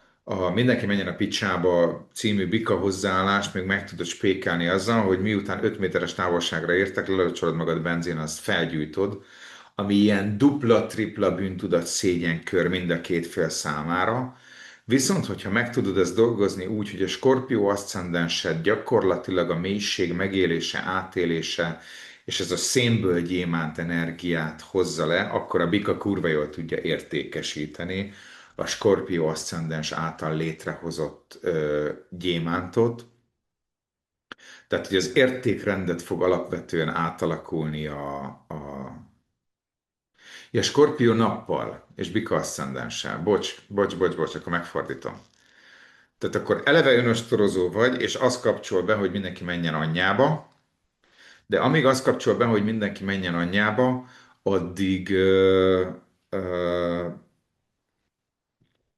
Mindenki menjen a picsába című bika hozzáállás még meg tudod spékelni azzal, hogy miután 5 méteres távolságra értek, lelocsolod magad benzin, azt felgyújtod, ami ilyen dupla-tripla bűntudat szégyenkör mind a két fél számára. Viszont, hogyha meg tudod ezt dolgozni úgy, hogy a Skorpió aszcendensed gyakorlatilag a mélység megélése, átélése, és ez a szénből gyémánt energiát hozza le, akkor a bika kurva jól tudja értékesíteni a Skorpió aszcendens által létrehozott gyémántot. Tehát, hogy az értékrendet fog alapvetően átalakulni a Skorpió nappal és bika aszcendenssel. Bocs, akkor megfordítom. Tehát akkor eleve önöstorozó vagy, és az kapcsol be, hogy mindenki menjen anyjába, de amíg az kapcsol be, hogy mindenki menjen anyjába, addig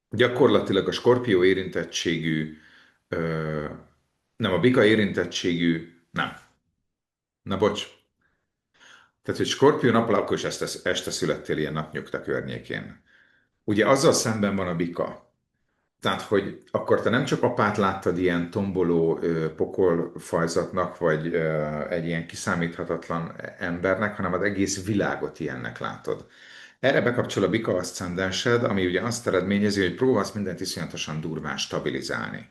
gyakorlatilag a skorpió érintettségű, ö, nem, a bika érintettségű, nem. Na bocs. Tehát, hogy skorpió nappal akkor is este születtél ilyen napnyugta környékén. Ugye azzal szemben van a bika. Tehát, hogy akkor te nem csak apát láttad ilyen tomboló pokolfajzatnak, vagy egy ilyen kiszámíthatatlan embernek, hanem az egész világot ilyennek látod. Erre bekapcsol a bika aszcendensed, ami ugye azt eredményezi, hogy próbálsz mindent iszonyatosan durván stabilizálni.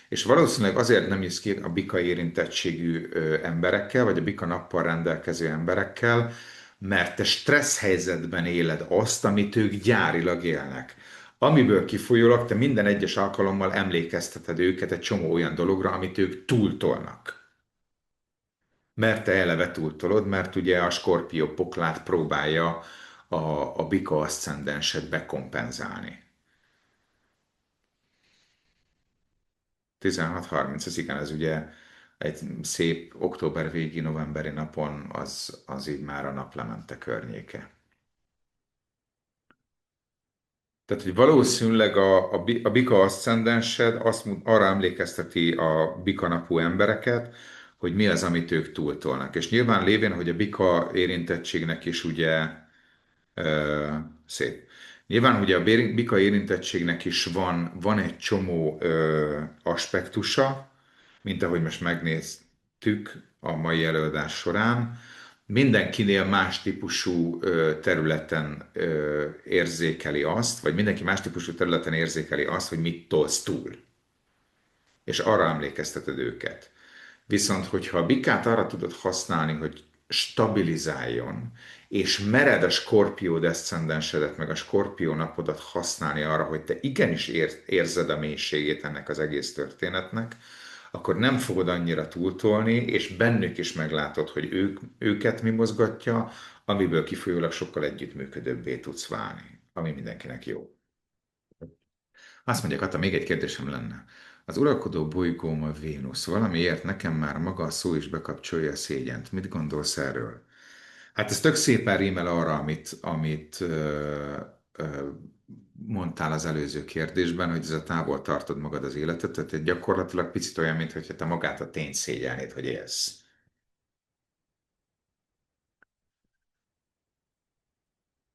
És valószínűleg azért nem jössz ki a bika érintettségű emberekkel, vagy a bika nappal rendelkező emberekkel, mert te stressz helyzetben éled azt, amit ők gyárilag élnek. Amiből kifolyólag te minden egyes alkalommal emlékezteted őket egy csomó olyan dologra, amit ők túltolnak. Mert te eleve túltolod, mert ugye a skorpió poklát próbálja a bika aszcendenset bekompenzálni. 16:30, ez igen, ez ugye egy szép október végi, novemberi napon az így már a naplemente környéke. Tehát, hogy valószínűleg a bika aszcendensed arra emlékezteti a bika napú embereket, hogy mi az, amit ők túltolnak. És nyilván lévén, hogy a bika érintettségnek is ugye szép. Nyilván ugye a bika érintettségnek is van egy csomó aspektusa, mint ahogy most megnéztük a mai előadás során. Mindenkinél más típusú területen érzékeli azt, vagy mindenki más típusú területen érzékeli azt, hogy mit tolsz túl. És arra emlékezteted őket. Viszont, hogyha a bikát arra tudod használni, hogy stabilizáljon, és mered a skorpió deszcendensedet, meg a skorpió napodat használni arra, hogy te igenis érzed a mélységét ennek az egész történetnek, akkor nem fogod annyira túltolni, és bennük is meglátod, hogy őket mi mozgatja, amiből kifolyólag sokkal együttműködőbbé tudsz válni, ami mindenkinek jó. Azt mondja, Kata, még egy kérdésem lenne. Az uralkodó bolygóm a Vénusz. Valamiért nekem már maga a szó is bekapcsolja a szégyent. Mit gondolsz erről? Hát ez tök szépen rímel arra, amit mondtál az előző kérdésben, hogy ez a távol tartod magad az életet, tehát gyakorlatilag picit olyan, mintha te magát a tényt szégyelnéd, hogy élsz.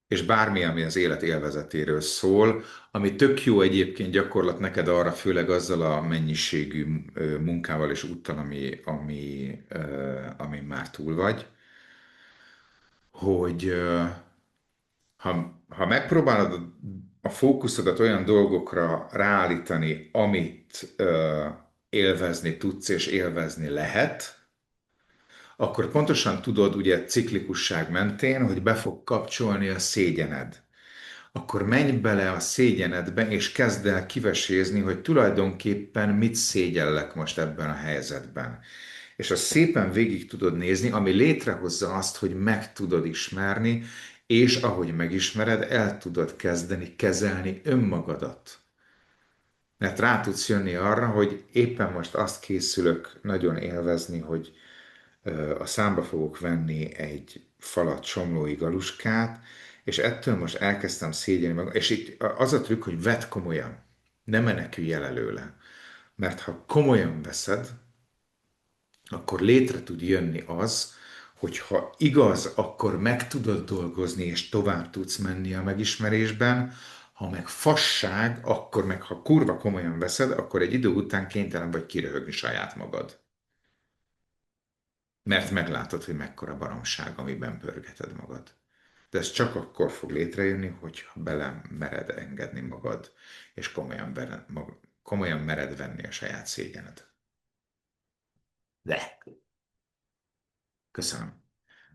És bármi, ami az élet élvezetéről szól, ami tök jó egyébként gyakorlat neked arra, főleg azzal a mennyiségű munkával és úttal, ami már túl vagy, hogy ha megpróbálod a fókuszodat olyan dolgokra ráállítani, amit élvezni tudsz és élvezni lehet, akkor pontosan tudod, ugye ciklikusság mentén, hogy be fog kapcsolni a szégyened. Akkor menj bele a szégyenedbe, és kezd el kivesézni, hogy tulajdonképpen mit szégyellek most ebben a helyzetben. És azt szépen végig tudod nézni, ami létrehozza azt, hogy meg tudod ismerni, és ahogy megismered, el tudod kezdeni kezelni önmagadat. Mert rá tudsz jönni arra, hogy éppen most azt készülök nagyon élvezni, hogy a számba fogok venni egy falat somlói galuskát, és ettől most elkezdtem szégyelni magam, és itt az a trükk, hogy vedd komolyan, ne menekülj el előle. Mert ha komolyan veszed, akkor létre tud jönni az, hogy ha igaz, akkor meg tudod dolgozni, és tovább tudsz menni a megismerésben, ha meg fasság, akkor meg ha kurva komolyan veszed, akkor egy idő után kénytelen vagy kiröhögni saját magad. Mert meglátod, hogy mekkora baromság, amiben pörgeted magad. De ez csak akkor fog létrejönni, hogyha bele mered engedni magad, és komolyan mered venni a saját szégyened. De. Köszönöm.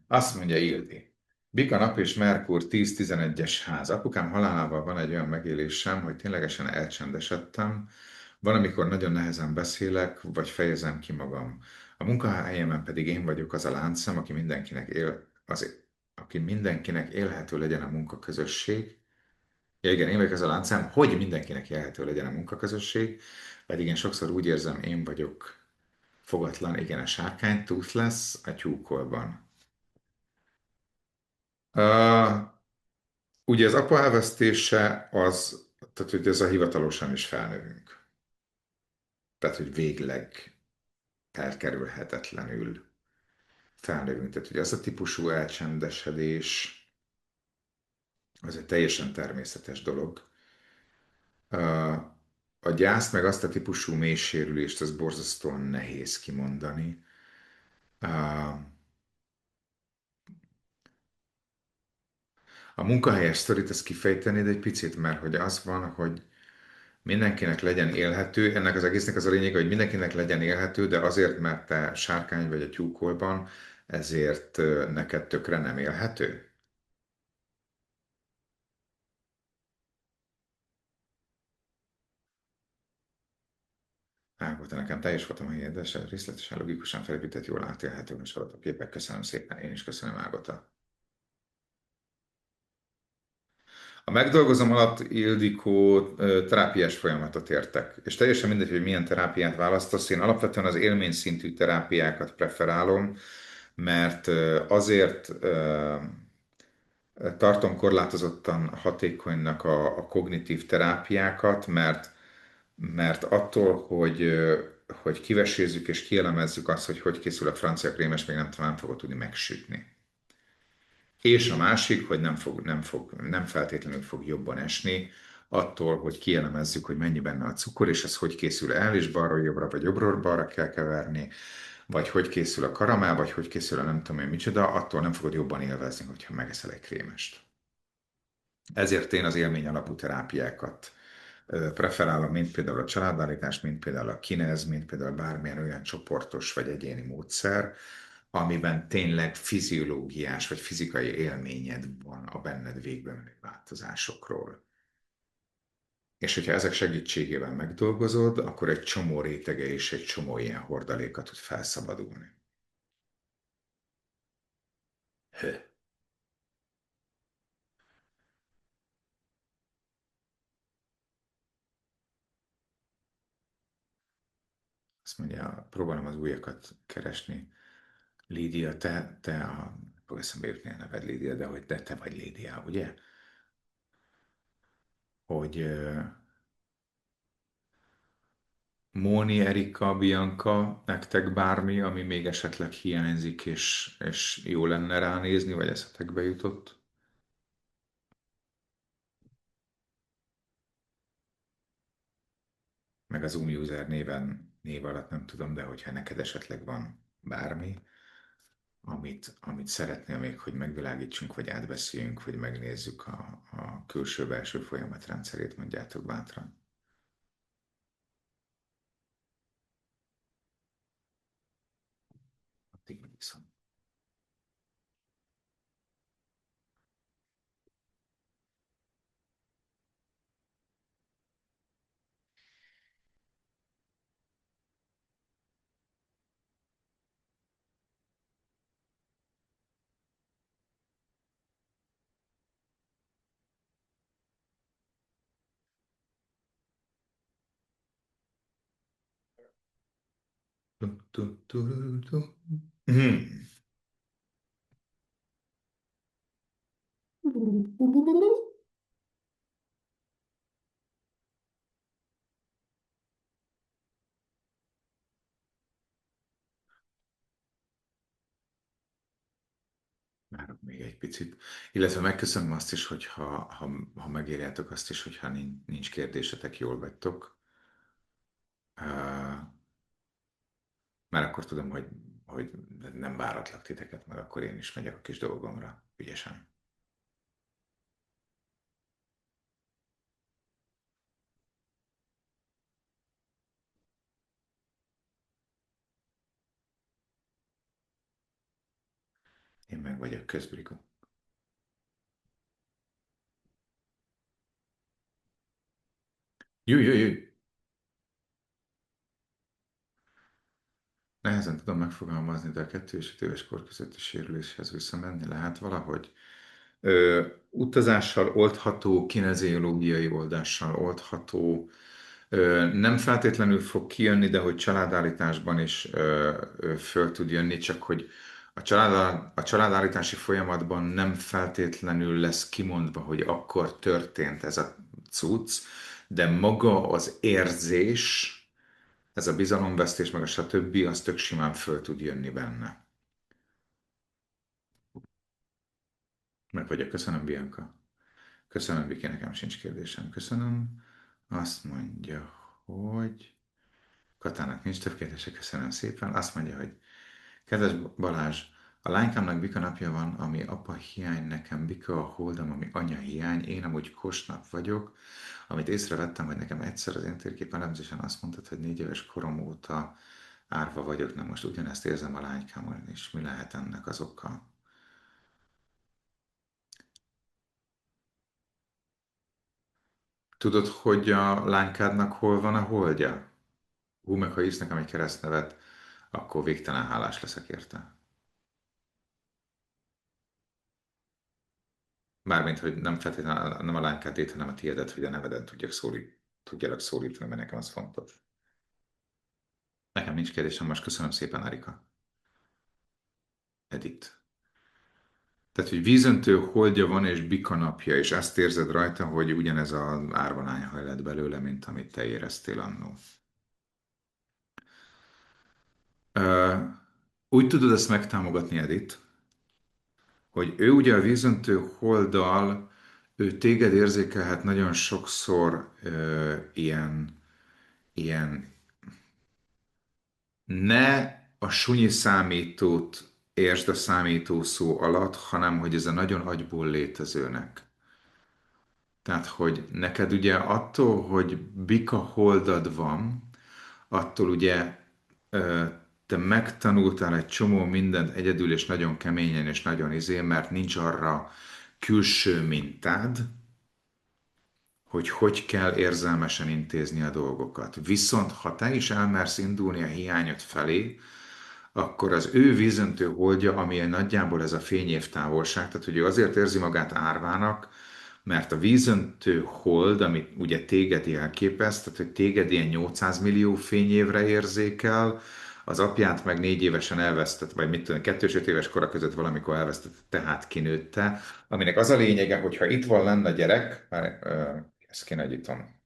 Azt mondja Ildi. Bika nap és Merkur 10-11-es ház. Apukám halálával van egy olyan megélésem, hogy ténylegesen elcsendesedtem. Van, amikor nagyon nehezen beszélek, vagy fejezem ki magam. A munkahelyemen pedig én vagyok az a láncszem, aki mindenkinek élhető legyen a munkaközösség. Ja, igen, én vagyok az a láncszem, hogy mindenkinek élhető legyen a munkaközösség, pedig én sokszor úgy érzem, én vagyok fogatlan, igen, a sárkány, toothless a tyúkolban. Uh, Ugye az apa elvesztése az, tehát hogy ez a hivatalosan is felnövünk. Tehát, hogy végleg elkerülhetetlenül felnövünk. Tehát, hogy az a típusú elcsendesedés, az egy teljesen természetes dolog. Uh, A gyászt, meg azt a típusú mélysérülést, az borzasztóan nehéz kimondani. Uh, A munkahelyes sztorit ezt kifejtenéd egy picit, mert hogy az van, hogy mindenkinek legyen élhető, ennek az egésznek az a lényege, hogy mindenkinek legyen élhető, de azért, mert te sárkány vagy a tyúkolban, ezért neked tökre nem élhető? Ágota, nekem teljes voltam a helyed, de részletesen, logikusan felépített, jól átélhető és képek. Köszönöm szépen, én is köszönöm, Ágota. A megdolgozom alatt, Ildikó, terápiás folyamatot értek, és teljesen mindegy, hogy milyen terápiát választasz. Én alapvetően az élmény szintű terápiákat preferálom, mert azért tartom korlátozottan hatékonynak a kognitív terápiákat, mert attól, hogy kivesézzük és kielemezzük azt, hogy készül a francia krémes, még nem fogod tudni megsütni. És a másik, hogy nem feltétlenül fog jobban esni, attól, hogy kielemezzük, hogy mennyi benne a cukor, és ez hogy készül el, és balról jobbra vagy jobbról balra kell keverni, vagy hogy készül a karamell, vagy hogy készül a nem tudom én micsoda, attól nem fogod jobban élvezni, hogyha megeszel egy krémest. Ezért én az élmény alapú terápiákat preferálom, mint például a családállítás, mint például a kinez, mint például bármilyen olyan csoportos vagy egyéni módszer, amiben tényleg fiziológiás vagy fizikai élményed van a benned végbe menő változásokról. És hogyha ezek segítségével megdolgozod, akkor egy csomó rétege és egy csomó ilyen hordaléka tud felszabadulni. Hö. Azt mondja, próbálom az újakat keresni. Lídia, fog eszembe jutni a neved Lídia, de hogy te vagy Lídia, ugye? Hogy Móni, Erika, Bianca, nektek bármi, ami még esetleg hiányzik, és jó lenne ránézni, vagy eszetekbe jutott? Meg az User név alatt nem tudom, de hogyha neked esetleg van bármi, amit szeretnél még, hogy megvilágítsunk, vagy átbeszéljünk, vagy megnézzük a külső-belső folyamatrendszerét, mondjátok bátran. Addig viszont. Tu, tu, tu, tu. Mhm. még egy picit. Illetve megköszönöm azt is, hogy ha megírjátok azt is, hogyha nincs kérdésetek, jól vagytok. Uh, Mert akkor tudom, hogy nem váratlak titeket, mert akkor én is megyek a kis dolgomra ügyesen. Én meg vagyok közbrigó. Jöjj, jöjj, jöjj! Nehezen tudom megfogalmazni, de a 2 és 5 éves kor közötti sérüléshez visszamenni lehet valahogy. Utazással oldható, kineziológiai oldással oldható, nem feltétlenül fog kijönni, de hogy családállításban is föl tud jönni, csak hogy a családállítási folyamatban nem feltétlenül lesz kimondva, hogy akkor történt ez a cucc, de maga az érzés, ez a bizalomvesztés, meg a stb., az tök simán föl tud jönni benne. Meg vagyok, köszönöm, Bianca. Köszönöm, Viki, nekem sincs kérdésem. Köszönöm. Azt mondja, hogy Katának nincs több kérdése, köszönöm szépen. Azt mondja, hogy kedves Balázs, a lánykámnak bika napja van, ami apa hiány, nekem bika a holdam, ami anya hiány, én amúgy kosnap vagyok, amit észrevettem, hogy nekem egyszer az én térképelemzésen azt mondtad, hogy 4 éves korom óta árva vagyok, na most ugyanezt érzem a lánykámon is. Mi lehet ennek az oka? Tudod, hogy a lánykádnak hol van a holdja? Hú, meg ha írsz nekem egy keresztnevet, akkor végtelen hálás leszek érte. Mármint, hogy nem feltétlenül nem a lánykádét, hanem a tiédet, hogy a neveden tudjalak szólítani, mert nekem az fontos. Nekem nincs kérdésem, most köszönöm szépen, Arika. Edith. Tehát, hogy vízöntő holdja van és bika napja, és azt érzed rajta, hogy ugyanez az árvalányhaj lett belőle, mint amit te éreztél annó. Ö, Úgy tudod ezt megtámogatni, Edith, hogy ő ugye a vízöntő holddal, ő téged érzékelhet nagyon sokszor ilyen ne a sunyi számítót értsd a számító szó alatt, hanem hogy ez a nagyon agyból létezőnek. Tehát, hogy neked ugye attól, hogy bika holdad van, attól ugye te megtanultál egy csomó mindent egyedül, és nagyon keményen, és nagyon mert nincs arra külső mintád, hogy hogy kell érzelmesen intézni a dolgokat. Viszont ha te is elmersz indulni a hiányod felé, akkor az ő vízöntő holdja, ami nagyjából ez a fényév távolság, tehát hogy ő azért érzi magát árvának, mert a vízöntő hold, amit ugye téged jelképez, tehát hogy téged ilyen 800 millió fényévre érzékel, az apját meg 4 évesen elvesztett, vagy mit tudom, 2 és 5 éves kora között valamikor elvesztett, tehát kinőtte, aminek az a lényege, hogyha itt van lenne a gyerek, már ezt kinagyítom.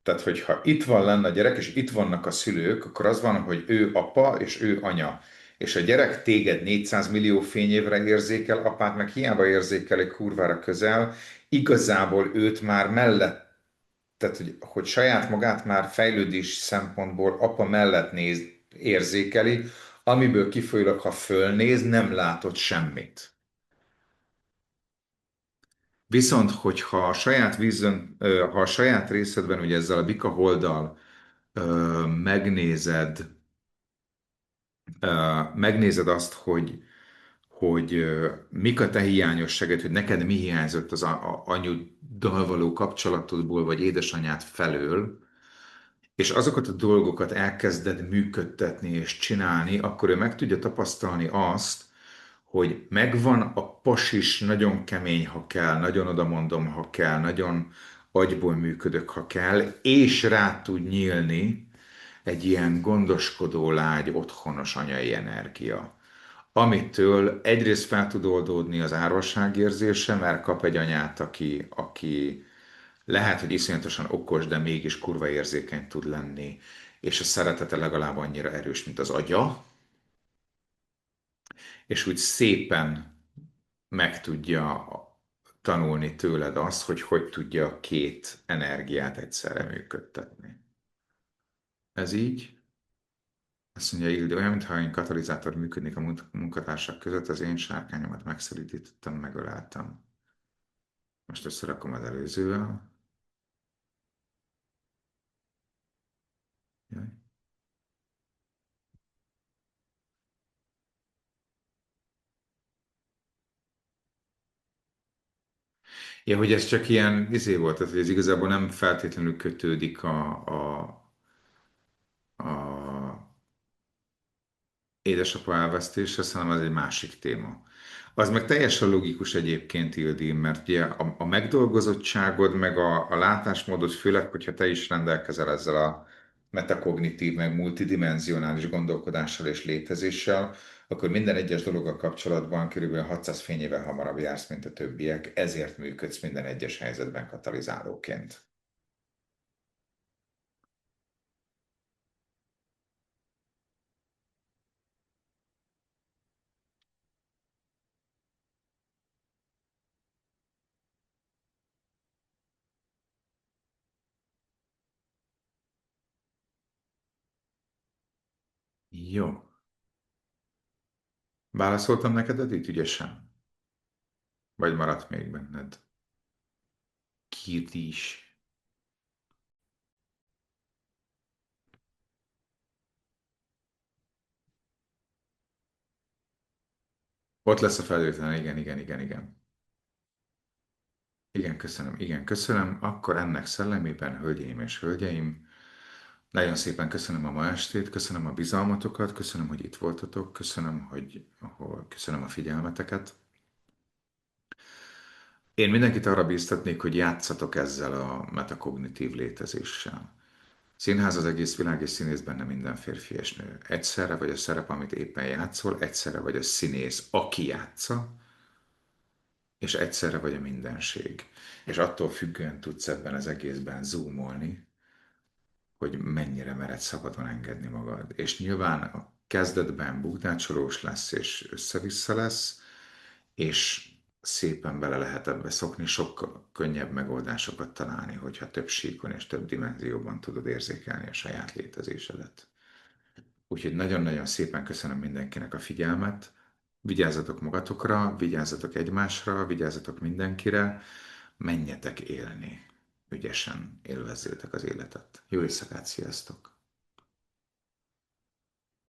Tehát, hogyha itt van lenne a gyerek, és itt vannak a szülők, akkor az van, hogy ő apa, és ő anya. És a gyerek téged 400 millió fényévre érzékel, apát meg hiába érzékel kurvára közel, igazából őt már mellett, tehát hogy saját magát már fejlődés szempontból apa mellett érzékeli, amiből kifolyólag, ha fölnéz, nem látott semmit. Viszont, hogyha a saját ha a saját részedben, ugye ezzel a bika holddal megnézed, megnézed azt, hogy mik a te hiányosságod, hogy neked mi hiányzott az anyuddal való kapcsolatodból, vagy édesanyád felől, és azokat a dolgokat elkezded működtetni és csinálni, akkor ő meg tudja tapasztalni azt, hogy megvan a pasis, nagyon kemény, ha kell, nagyon odamondom, ha kell, nagyon agyból működök, ha kell, és rá tud nyílni egy ilyen gondoskodó, lágy, otthonos anyai energia, amitől egyrészt fel tud oldódni az árvasság érzése, mert kap egy anyát, aki lehet, hogy iszonyatosan okos, de mégis kurva érzékeny tud lenni, és a szeretete legalább annyira erős, mint az agya, és úgy szépen meg tudja tanulni tőled azt, hogy hogy tudja a két energiát egyszerre működtetni. Ez így? Azt mondja Ildi, olyan, mintha egy katalizátor működnék a munkatársak között, az én sárkányomat megszorítottam, megöleltem. Most összerakom az előzővel. Jaj. Ja, hogy ez csak ilyen izé volt, tehát hogy ez igazából nem feltétlenül kötődik a édesapa elvesztéshez, hanem az egy másik téma. Az meg teljesen logikus egyébként, Ildi, mert ugye a megdolgozottságod, meg a látásmódod, főleg, hogyha te is rendelkezel ezzel a metakognitív, meg multidimensionális gondolkodással és létezéssel, akkor minden egyes dologgal kapcsolatban körülbelül 600 fényével hamarabb jársz, mint a többiek, ezért működsz minden egyes helyzetben katalizálóként. Jó. Válaszoltam neked eddig ügyesen? Vagy maradt még benned? Kérdés. Ott lesz a felvétel, igen, igen, igen, igen. Igen, köszönöm, igen, köszönöm. Akkor ennek szellemében, hölgyeim és hölgyeim, nagyon szépen köszönöm a ma estét, köszönöm a bizalmatokat, köszönöm, hogy itt voltatok, köszönöm a figyelmeteket. Én mindenkit arra bíztatnék, hogy játszatok ezzel a metakognitív létezéssel. Színház az egész világ, és színész benne minden férfi és nő. Egyszerre vagy a szerep, amit éppen játszol, egyszerre vagy a színész, aki játsza, és egyszerre vagy a mindenség. És attól függően tudsz ebben az egészben zoomolni, hogy mennyire mered szabadon engedni magad. És nyilván a kezdetben bukdácsolós lesz, és össze-vissza lesz, és szépen bele lehet ebbe szokni, sokkal könnyebb megoldásokat találni, hogyha több síkon és több dimenzióban tudod érzékelni a saját létezésedet. Úgyhogy nagyon-nagyon szépen köszönöm mindenkinek a figyelmet. Vigyázzatok magatokra, vigyázzatok egymásra, vigyázzatok mindenkire, menjetek élni. Ügyesen élvezzétek az életet. Jó éjszakát, sziasztok!